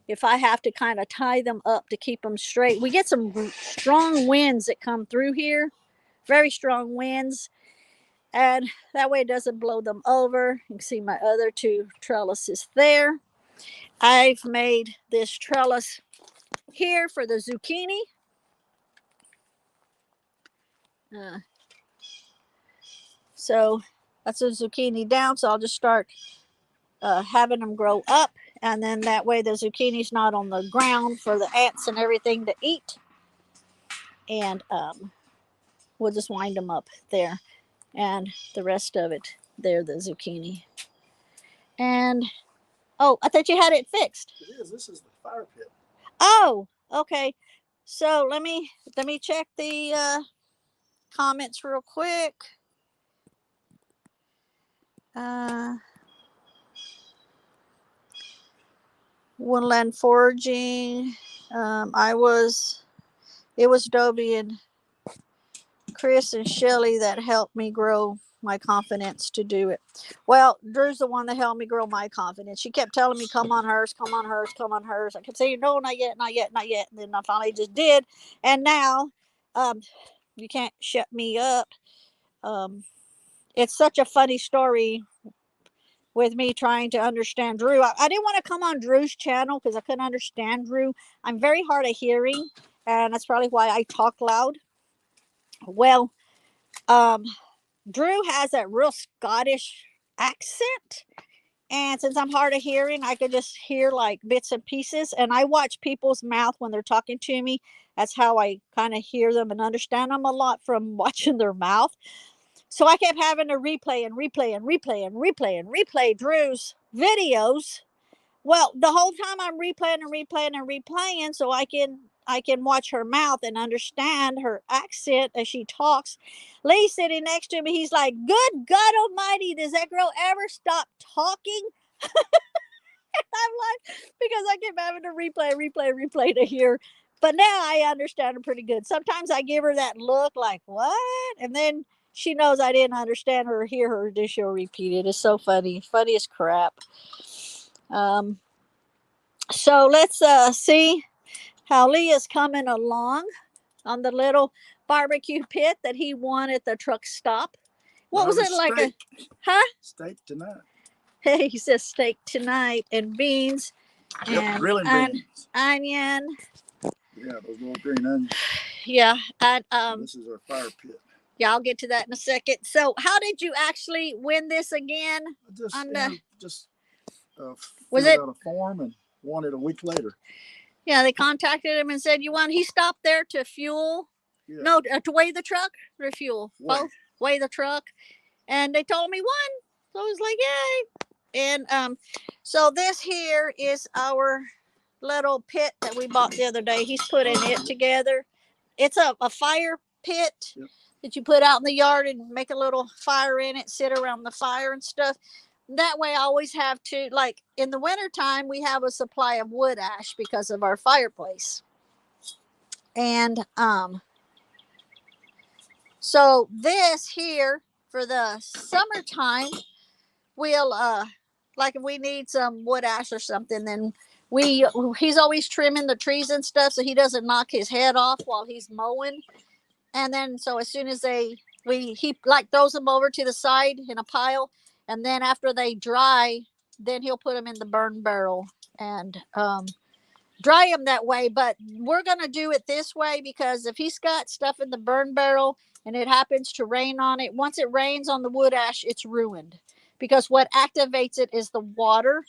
if I have to kind of tie them up to keep them straight. We get some strong winds that come through here, very strong winds. And that way it doesn't blow them over. You can see my other two trellises there. I've made this trellis here for the zucchini. So that's a zucchini down. So I'll just start having them grow up. And then that way the zucchini's not on the ground for the ants and everything to eat. And we'll just wind them up there. And the rest of it, there, the zucchini. And, oh, I thought you had it fixed. It is. This is the fire pit. Oh, okay. So let me check the comments real quick. Woodland foraging. It was Dobie and Chris and Shelly that helped me grow my confidence to do it. Well, Drew's the one that helped me grow my confidence. She kept telling me, come on hers, come on hers, come on hers. I could say, no, not yet, not yet, not yet. And then I finally just did. And now, you can't shut me up. It's such a funny story with me trying to understand Drew. I didn't want to come on Drew's channel because I couldn't understand Drew. I'm very hard of hearing, and that's probably why I talk loud. Well, Drew has that real Scottish accent. And since I'm hard of hearing, I could just hear like bits and pieces. And I watch people's mouth when they're talking to me. That's how I kind of hear them and understand them a lot, from watching their mouth. So I kept having to replay and replay and replay and replay and replay Drew's videos. Well, the whole time I'm replaying and replaying and replaying so I can watch her mouth and understand her accent as she talks. Lee sitting next to me, he's like, good God almighty, does that girl ever stop talking? I'm like, because I keep having to replay to hear. But now I understand her pretty good. Sometimes I give her that look like, what? And then she knows I didn't understand her or hear her, then she'll repeat it. It's so funny. Funny as crap. So let's see how Leah's coming along on the little barbecue pit that he won at the truck stop. What was it like? Steak. Huh? Steak tonight. Hey, he says steak tonight and beans. Yep, and grilling beans. Onion. Yeah, those little green onions. Yeah, and this is our fire pit. Yeah, I'll get to that in a second. So, how did you actually win this again? Just was filled it out a form and won it a week later. Yeah, they contacted him and said you won. He stopped there to fuel. Yeah. No, to weigh the truck or fuel. Both weigh the truck, and they told me won. So I was like, yay! And so this here is our little pit that we bought the other day. He's putting it together. It's a fire pit that you put out in the yard and make a little fire in it, sit around the fire and stuff. That way I always have to, like in the wintertime, we have a supply of wood ash because of our fireplace. And so this here for the summertime, we'll like if we need some wood ash or something, then he's always trimming the trees and stuff so he doesn't knock his head off while he's mowing. And then so as soon as he like throws them over to the side in a pile, and then after they dry, then he'll put them in the burn barrel and dry them that way. But we're gonna do it this way because if he's got stuff in the burn barrel and it happens to rain on it, once it rains on the wood ash, it's ruined, because what activates it is the water.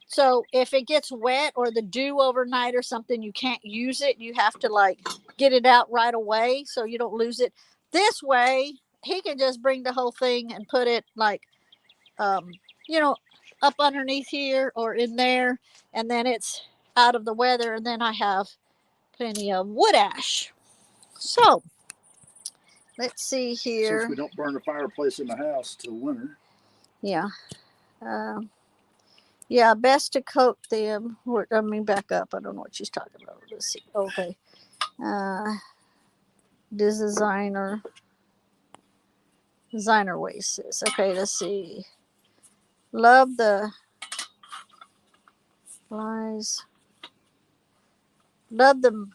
So if it gets wet or the dew overnight or something, you can't use it. You have to like get it out right away so you don't lose it. This way, he can just bring the whole thing and put it like, um, you know, up underneath here or in there, and then it's out of the weather. And then I have plenty of wood ash. So let's see here. Since we don't burn the fireplace in the house till winter. Yeah. Um, Yeah, best to coat them. I mean, back up. I don't know what she's talking about. Let's see. Okay. Uh, designer oasis. Okay, let's see. Love the flies. Love the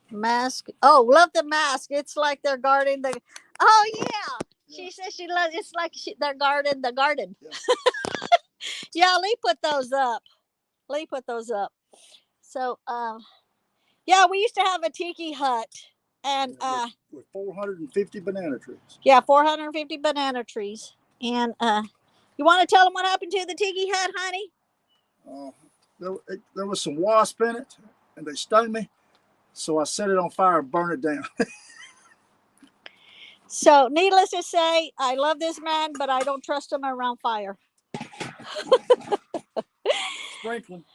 mask. Oh, love the mask. It's like they're guarding the. Oh yeah. She says she loves. It's like they're guarding the garden. Yeah. Yeah, Lee put those up. So, yeah, we used to have a tiki hut, and with 450 banana trees. Yeah, 450 banana trees. And you want to tell them what happened to the tiki hut, honey? There was some wasp in it, and they stung me. So I set it on fire and burned it down. So, needless to say, I love this man, but I don't trust him around fire. Sprinkling.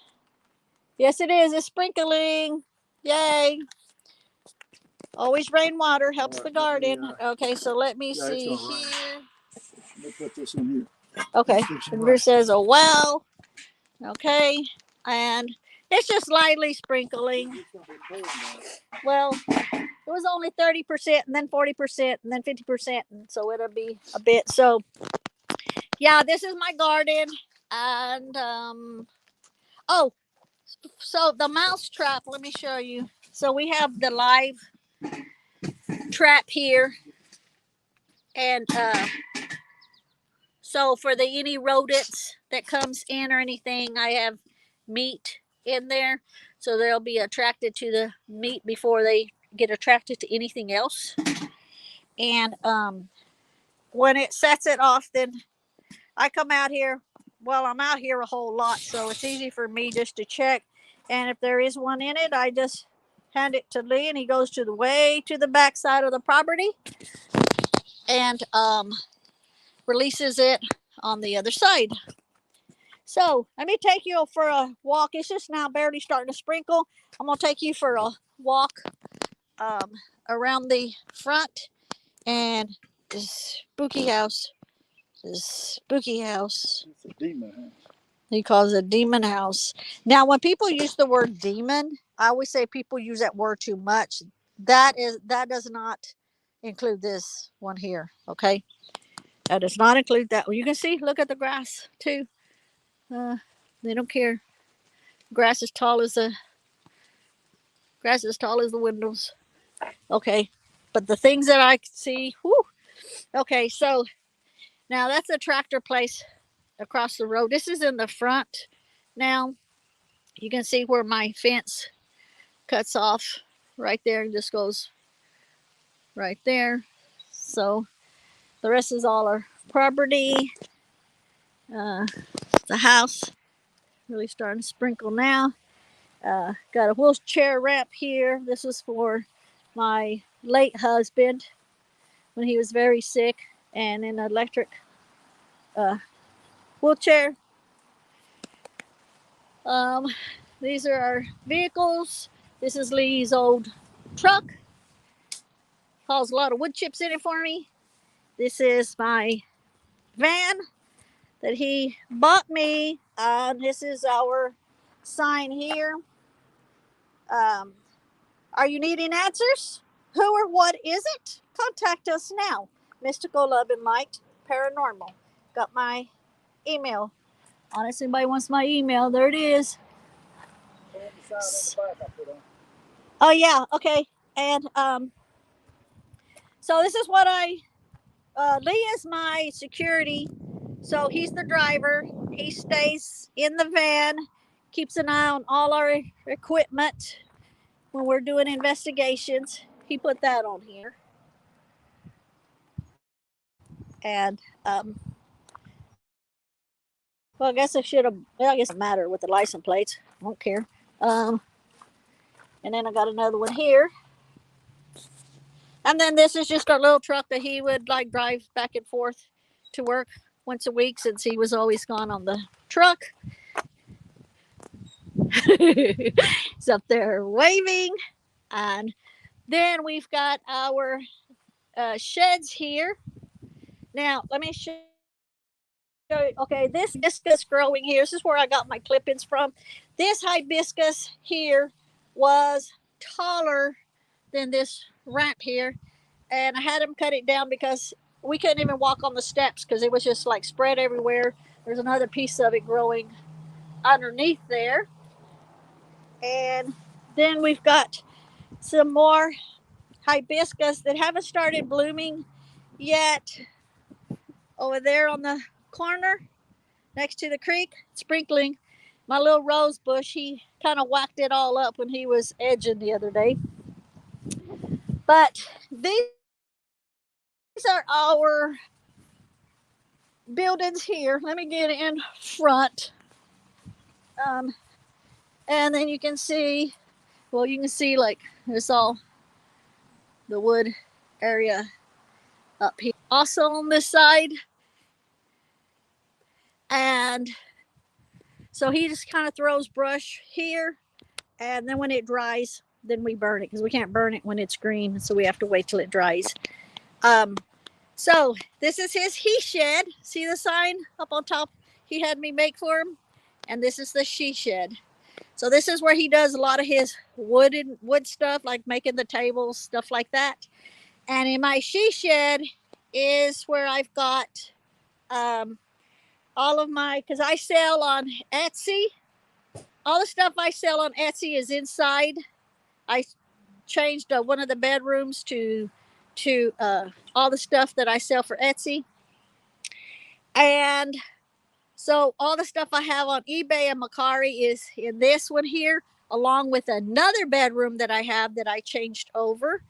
Yes, it is. It's sprinkling. Yay. Always rainwater helps the garden. Okay, so let me see here. Let me put this in here. Okay. It says, oh, well. Okay. And it's just lightly sprinkling. Well, it was only 30% and then 40% and then 50%. And so it'll be a bit. So, yeah, this is my garden. And, oh, so the mouse trap, let me show you. So we have the live trap here. And, so for any rodents that comes in or anything, I have meat in there. So they'll be attracted to the meat before they get attracted to anything else. And when it sets it off, then I come out here. Well, I'm out here a whole lot, so it's easy for me just to check. And if there is one in it, I just hand it to Lee, and he goes to the back side of the property and releases it on the other side. So let me take you for a walk. It's just now barely starting to sprinkle. I'm gonna take you for a walk around the front and this spooky house. It's a demon house. He calls it a demon house. Now, when people use the word demon, I always say people use that word too much. That does not include this one here. Okay, that does not include that. Well, you can see. Look at the grass too. They don't care. Grass as tall as the windows. Okay, but the things that I see. Whew, okay, so now that's a tractor place across the road. This is in the front. Now you can see where my fence cuts off right there. It just goes right there. So the rest is all our property. The house really starting to sprinkle now. Got a wheelchair ramp here. This was for my late husband when he was very sick and in an electric wheelchair. These are our vehicles. This is Lee's old truck. Hauls a lot of wood chips in it for me. This is my van that he bought me. This is our sign here. Are you needing answers? Who or what is it? Contact us now. Mystical Love and Light Paranormal. Got my email. Honestly, anybody wants my email, there it is. Oh yeah, okay. And so this is what Lee is my security. So he's the driver. He stays in the van, keeps an eye on all our equipment when we're doing investigations. He put that on here. And Well, I guess I should have. Well, I guess it doesn't matter with the license plates. I don't care. Um, and then I got another one here. And then this is just our little truck that he would like drive back and forth to work once a week since he was always gone on the truck. He's up there waving. And then we've got our sheds here. Now, let me show you. Okay, this hibiscus growing here. This is where I got my clippings from. This hibiscus here was taller than this ramp here. And I had him cut it down because we couldn't even walk on the steps because it was just like spread everywhere. There's another piece of it growing underneath there. And then we've got some more hibiscus that haven't started blooming yet over there on the corner next to the creek, sprinkling. My little rose bush, he kind of whacked it all up when he was edging the other day. But these are our buildings here. Let me get in front. Um, and then you can see, well, you can see like it's all the wood area up here. Also on this side. And so he just kind of throws brush here. And then when it dries, then we burn it because we can't burn it when it's green. So we have to wait till it dries. Um, so this is his he shed. See the sign up on top he had me make for him? And this is the she shed. So this is where he does a lot of his wood stuff, like making the tables, stuff like that. And in my she shed is where I've got all of my, because I sell on Etsy. All the stuff I sell on Etsy is inside. I changed one of the bedrooms to all the stuff that I sell for Etsy. And so all the stuff I have on eBay and Mercari is in this one here, along with another bedroom that I have that I changed over.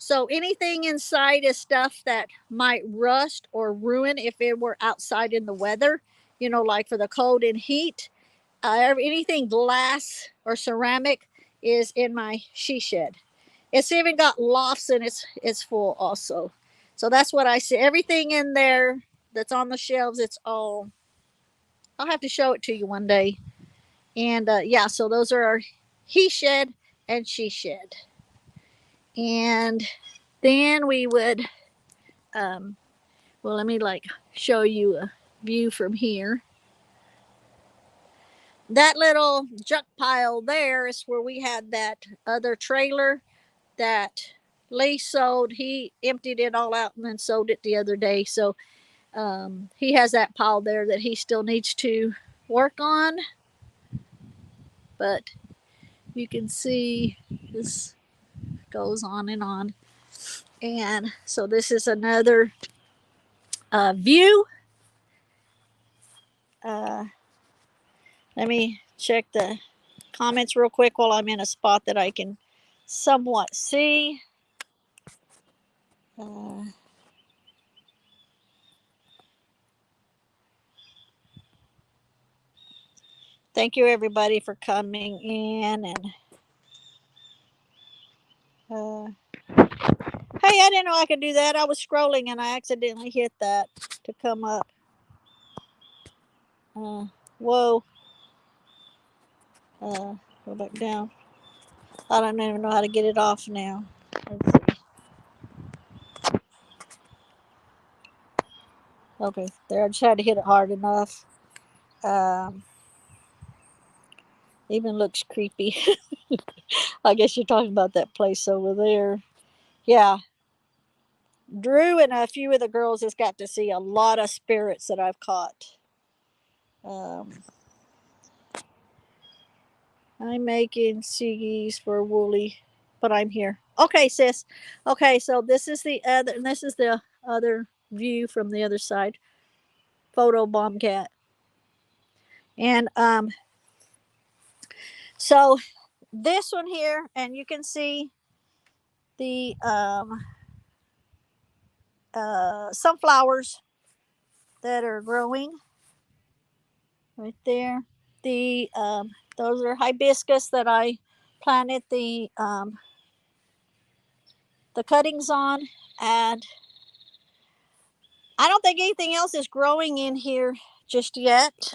So anything inside is stuff that might rust or ruin if it were outside in the weather, like for the cold and heat. Anything glass or ceramic is in my she shed. It's even got lofts and it's full also. So that's what I see. Everything in there that's on the shelves, it's all. I'll have to show it to you one day. And yeah, so those are our he shed and she shed. And then we would, well, let me like show you a view from here. That little junk pile there is where we had that other trailer that Lee sold. He emptied it all out and then sold it the other day. So he has that pile there that he still needs to work on. But you can see this goes on and on. And so this is another view. Let me check the comments real quick while I'm in a spot that I can somewhat see. Thank you everybody for coming in and hey, I didn't know I could do that. I was scrolling and I accidentally hit that to come up. Whoa. Go back down. I don't even know how to get it off now. Let's see. Okay, there. I just had to hit it hard enough. Even looks creepy. I guess you're talking about that place over there. Yeah. Drew and a few of the girls has got to see a lot of spirits that I've caught. I'm making ciggies for Wooly, but I'm here. Okay, sis. Okay, so this is the other, and this is the other view from the other side. Photo bomb cat. And so this one here, and you can see the sunflowers that are growing. right there. The those are hibiscus that I planted the cuttings on, and I don't think anything else is growing in here just yet.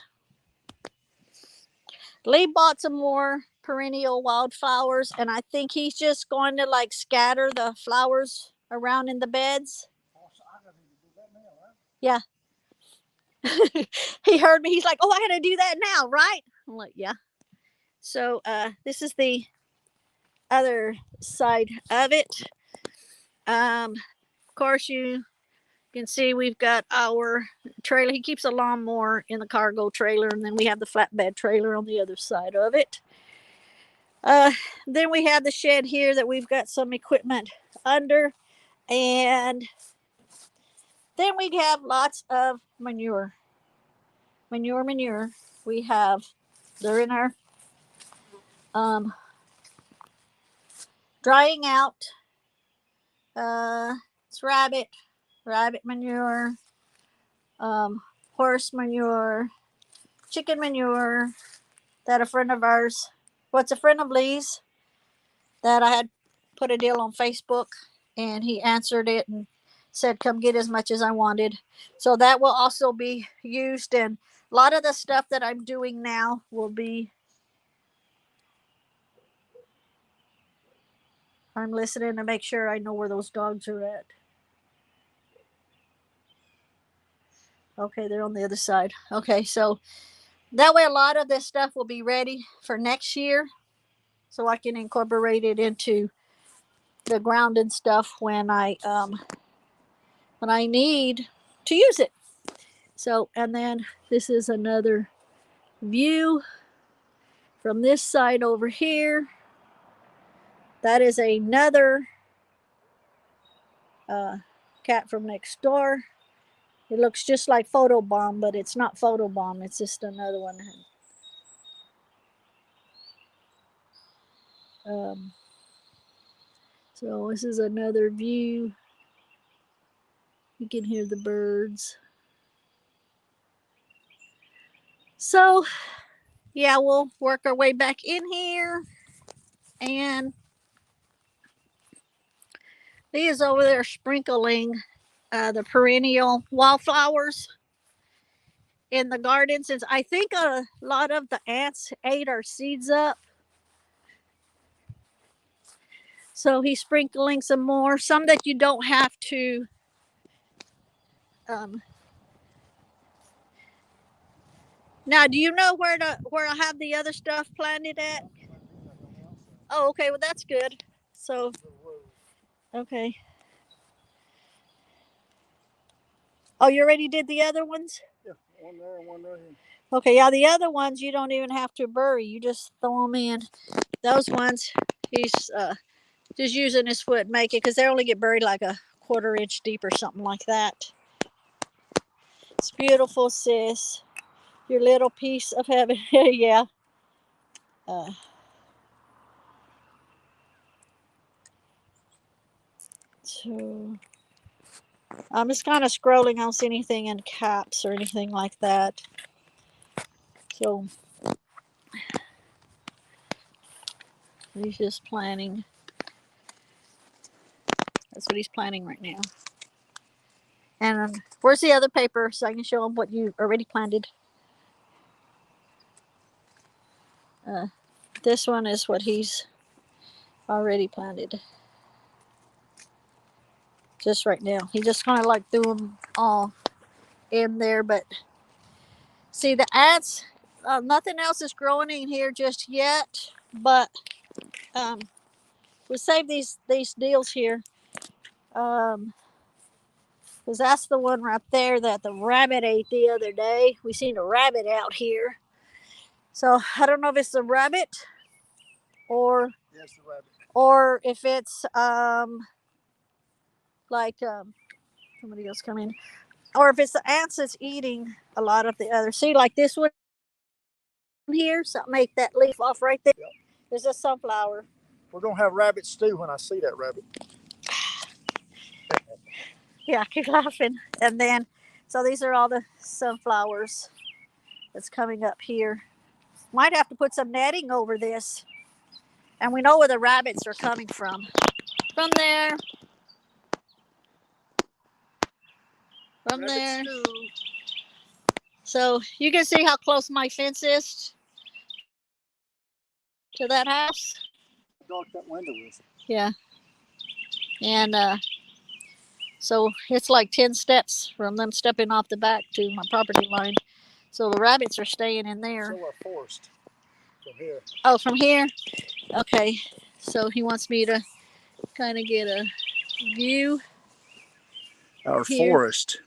Lee bought some more perennial wildflowers, and I think he's just going to like scatter the flowers around in the beds. Yeah. He heard me. He's like, "Oh, I got to do that now, right?" I'm like, "Yeah." So this is the other side of it. Of course, you can see we've got our trailer. He keeps a lawnmower in the cargo trailer, and then we have the flatbed trailer on the other side of it. Uh, then we have the shed here that we've got some equipment under, and then we have lots of manure. Manure. We have, they're in our um, drying out. It's rabbit manure, um, horse manure, chicken manure. That a friend of ours, what's a friend of Lee's, that I had put a deal on Facebook, and he answered it and said, "Come get as much as I wanted." So that will also be used, and a lot of the stuff that I'm doing now will be. I'm listening to make sure I know where those dogs are at. Okay, they're on the other side. Okay, so that way a lot of this stuff will be ready for next year, so I can incorporate it into the ground and stuff when I need to use it. So, and then this is another view from this side over here. That is another cat from next door. It looks just like Photobomb, but it's not Photobomb. It's just another one. Um, so this is another view. You can hear the birds. So, yeah, we'll work our way back in here. And he is over there sprinkling the perennial wildflowers in the garden, since I think a lot of the ants ate our seeds up. So he's sprinkling some more, some that you don't have to. Um, Now, do you know where I have the other stuff planted at? Oh, okay. Well, that's good. So, okay. Oh, you already did the other ones? Yeah, one there and one right here. Okay, yeah, the other ones you don't even have to bury. You just throw them in. Those ones, he's just using his foot, make it, because they only get buried like a quarter-inch deep or something like that. It's beautiful, sis. Your little piece of heaven. Yeah. Uh, so I'm just kind of scrolling. I don't see anything in caps or anything like that. So he's just planning. That's what he's planning right now. And where's the other paper so I can show him what you already planted? This one is what he's already planted. Just right now. He just kind of like threw them all in there. But see, the ants, nothing else is growing in here just yet. But we'll save these deals here. Because that's the one right there that the rabbit ate the other day. We seen a rabbit out here. So I don't know if it's the rabbit or Yes, the rabbit. or if it's like somebody else come in, or if it's the ants that's eating a lot of the other. See, like this one here, so make that leaf off right there. Yep. There's a sunflower. We're gonna have rabbit stew when I see that rabbit. Yeah, I keep laughing. And then, so these are all the sunflowers that's coming up here. Might have to put some netting over this. And we know where the rabbits are coming from. From there. From Rabbit there. stew. So you can see how close my fence is to that house. How dark that window is. Yeah. And so it's like 10 steps from them stepping off the back to my property line. So the rabbits are staying in there. So our forest from here. Oh, from here? Okay. So he wants me to kind of get a view. Our Here. forest.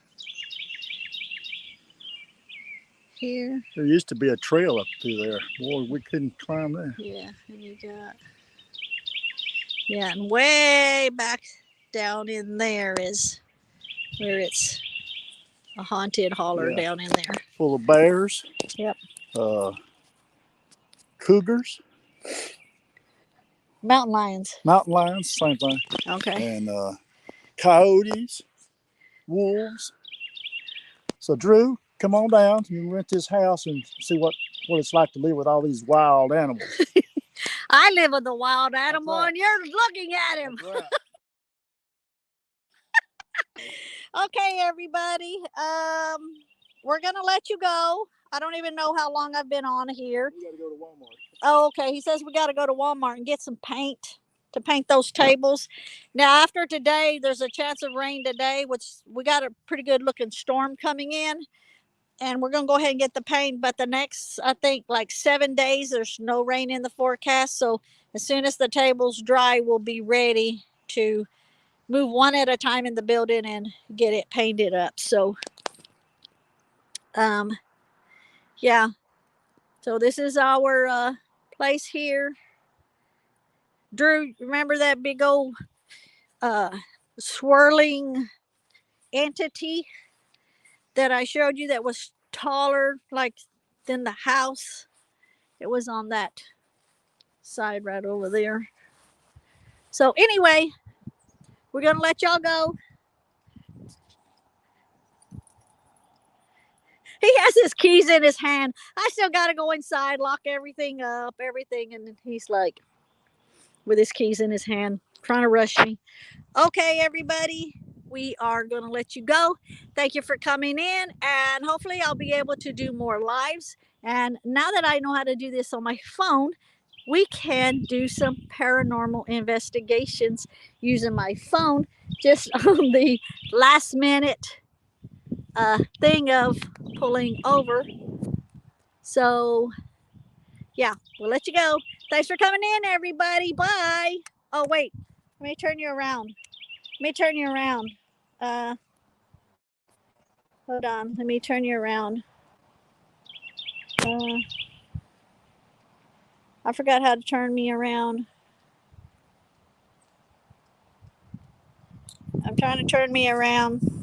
Here. There used to be a trail up through there. Boy, we couldn't climb there. Yeah. And you got. Yeah. And way back down in there is where it's a haunted holler down in there. Full of bears. Yep. Cougars. Mountain lions. Mountain lions, same thing. Okay. And coyotes, wolves. So Drew, come on down. You can rent this house and see what it's like to live with all these wild animals. I live with a wild animal, right. and you're looking at him. Right. Okay, everybody. We're gonna let you go. I don't even know how long I've been on here. We gotta go to Walmart. Oh, okay. He says we got to go to Walmart and get some paint to paint those tables. Now, after today, there's a chance of rain today, which we got a pretty good looking storm coming in. And we're going to go ahead and get the paint. But the next, I think, like 7 days, there's no rain in the forecast. So as soon as the tables dry, we'll be ready to move one at a time in the building and get it painted up. So, yeah. So this is our place here. Drew, remember that big old swirling entity that I showed you that was taller like than the house? It was on that side right over there. So anyway, we're gonna let y'all go. He has his keys in his hand. I still gotta go inside, lock everything up, everything, and he's like with his keys in his hand, trying to rush me. Okay, everybody, we are going to let you go. Thank you for coming in, and hopefully I'll be able to do more lives. And now that I know how to do this on my phone, we can do some paranormal investigations using my phone just on the last minute thing of pulling over. So, yeah, we'll let you go. Thanks for coming in, everybody. Bye. Oh, wait. Let me turn you around. Let me turn you around. Uh, Hold on. Let me turn you around. Uh, I forgot how to turn me around. I'm trying to turn me around.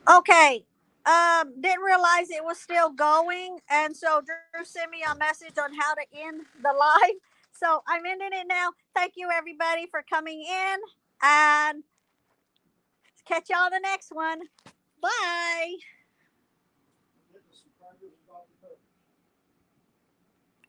Okay. Didn't realize it was still going, and so Drew sent me a message on how to end the live. So I'm ending it now. Thank you everybody for coming in, and catch y'all on the next one. Bye.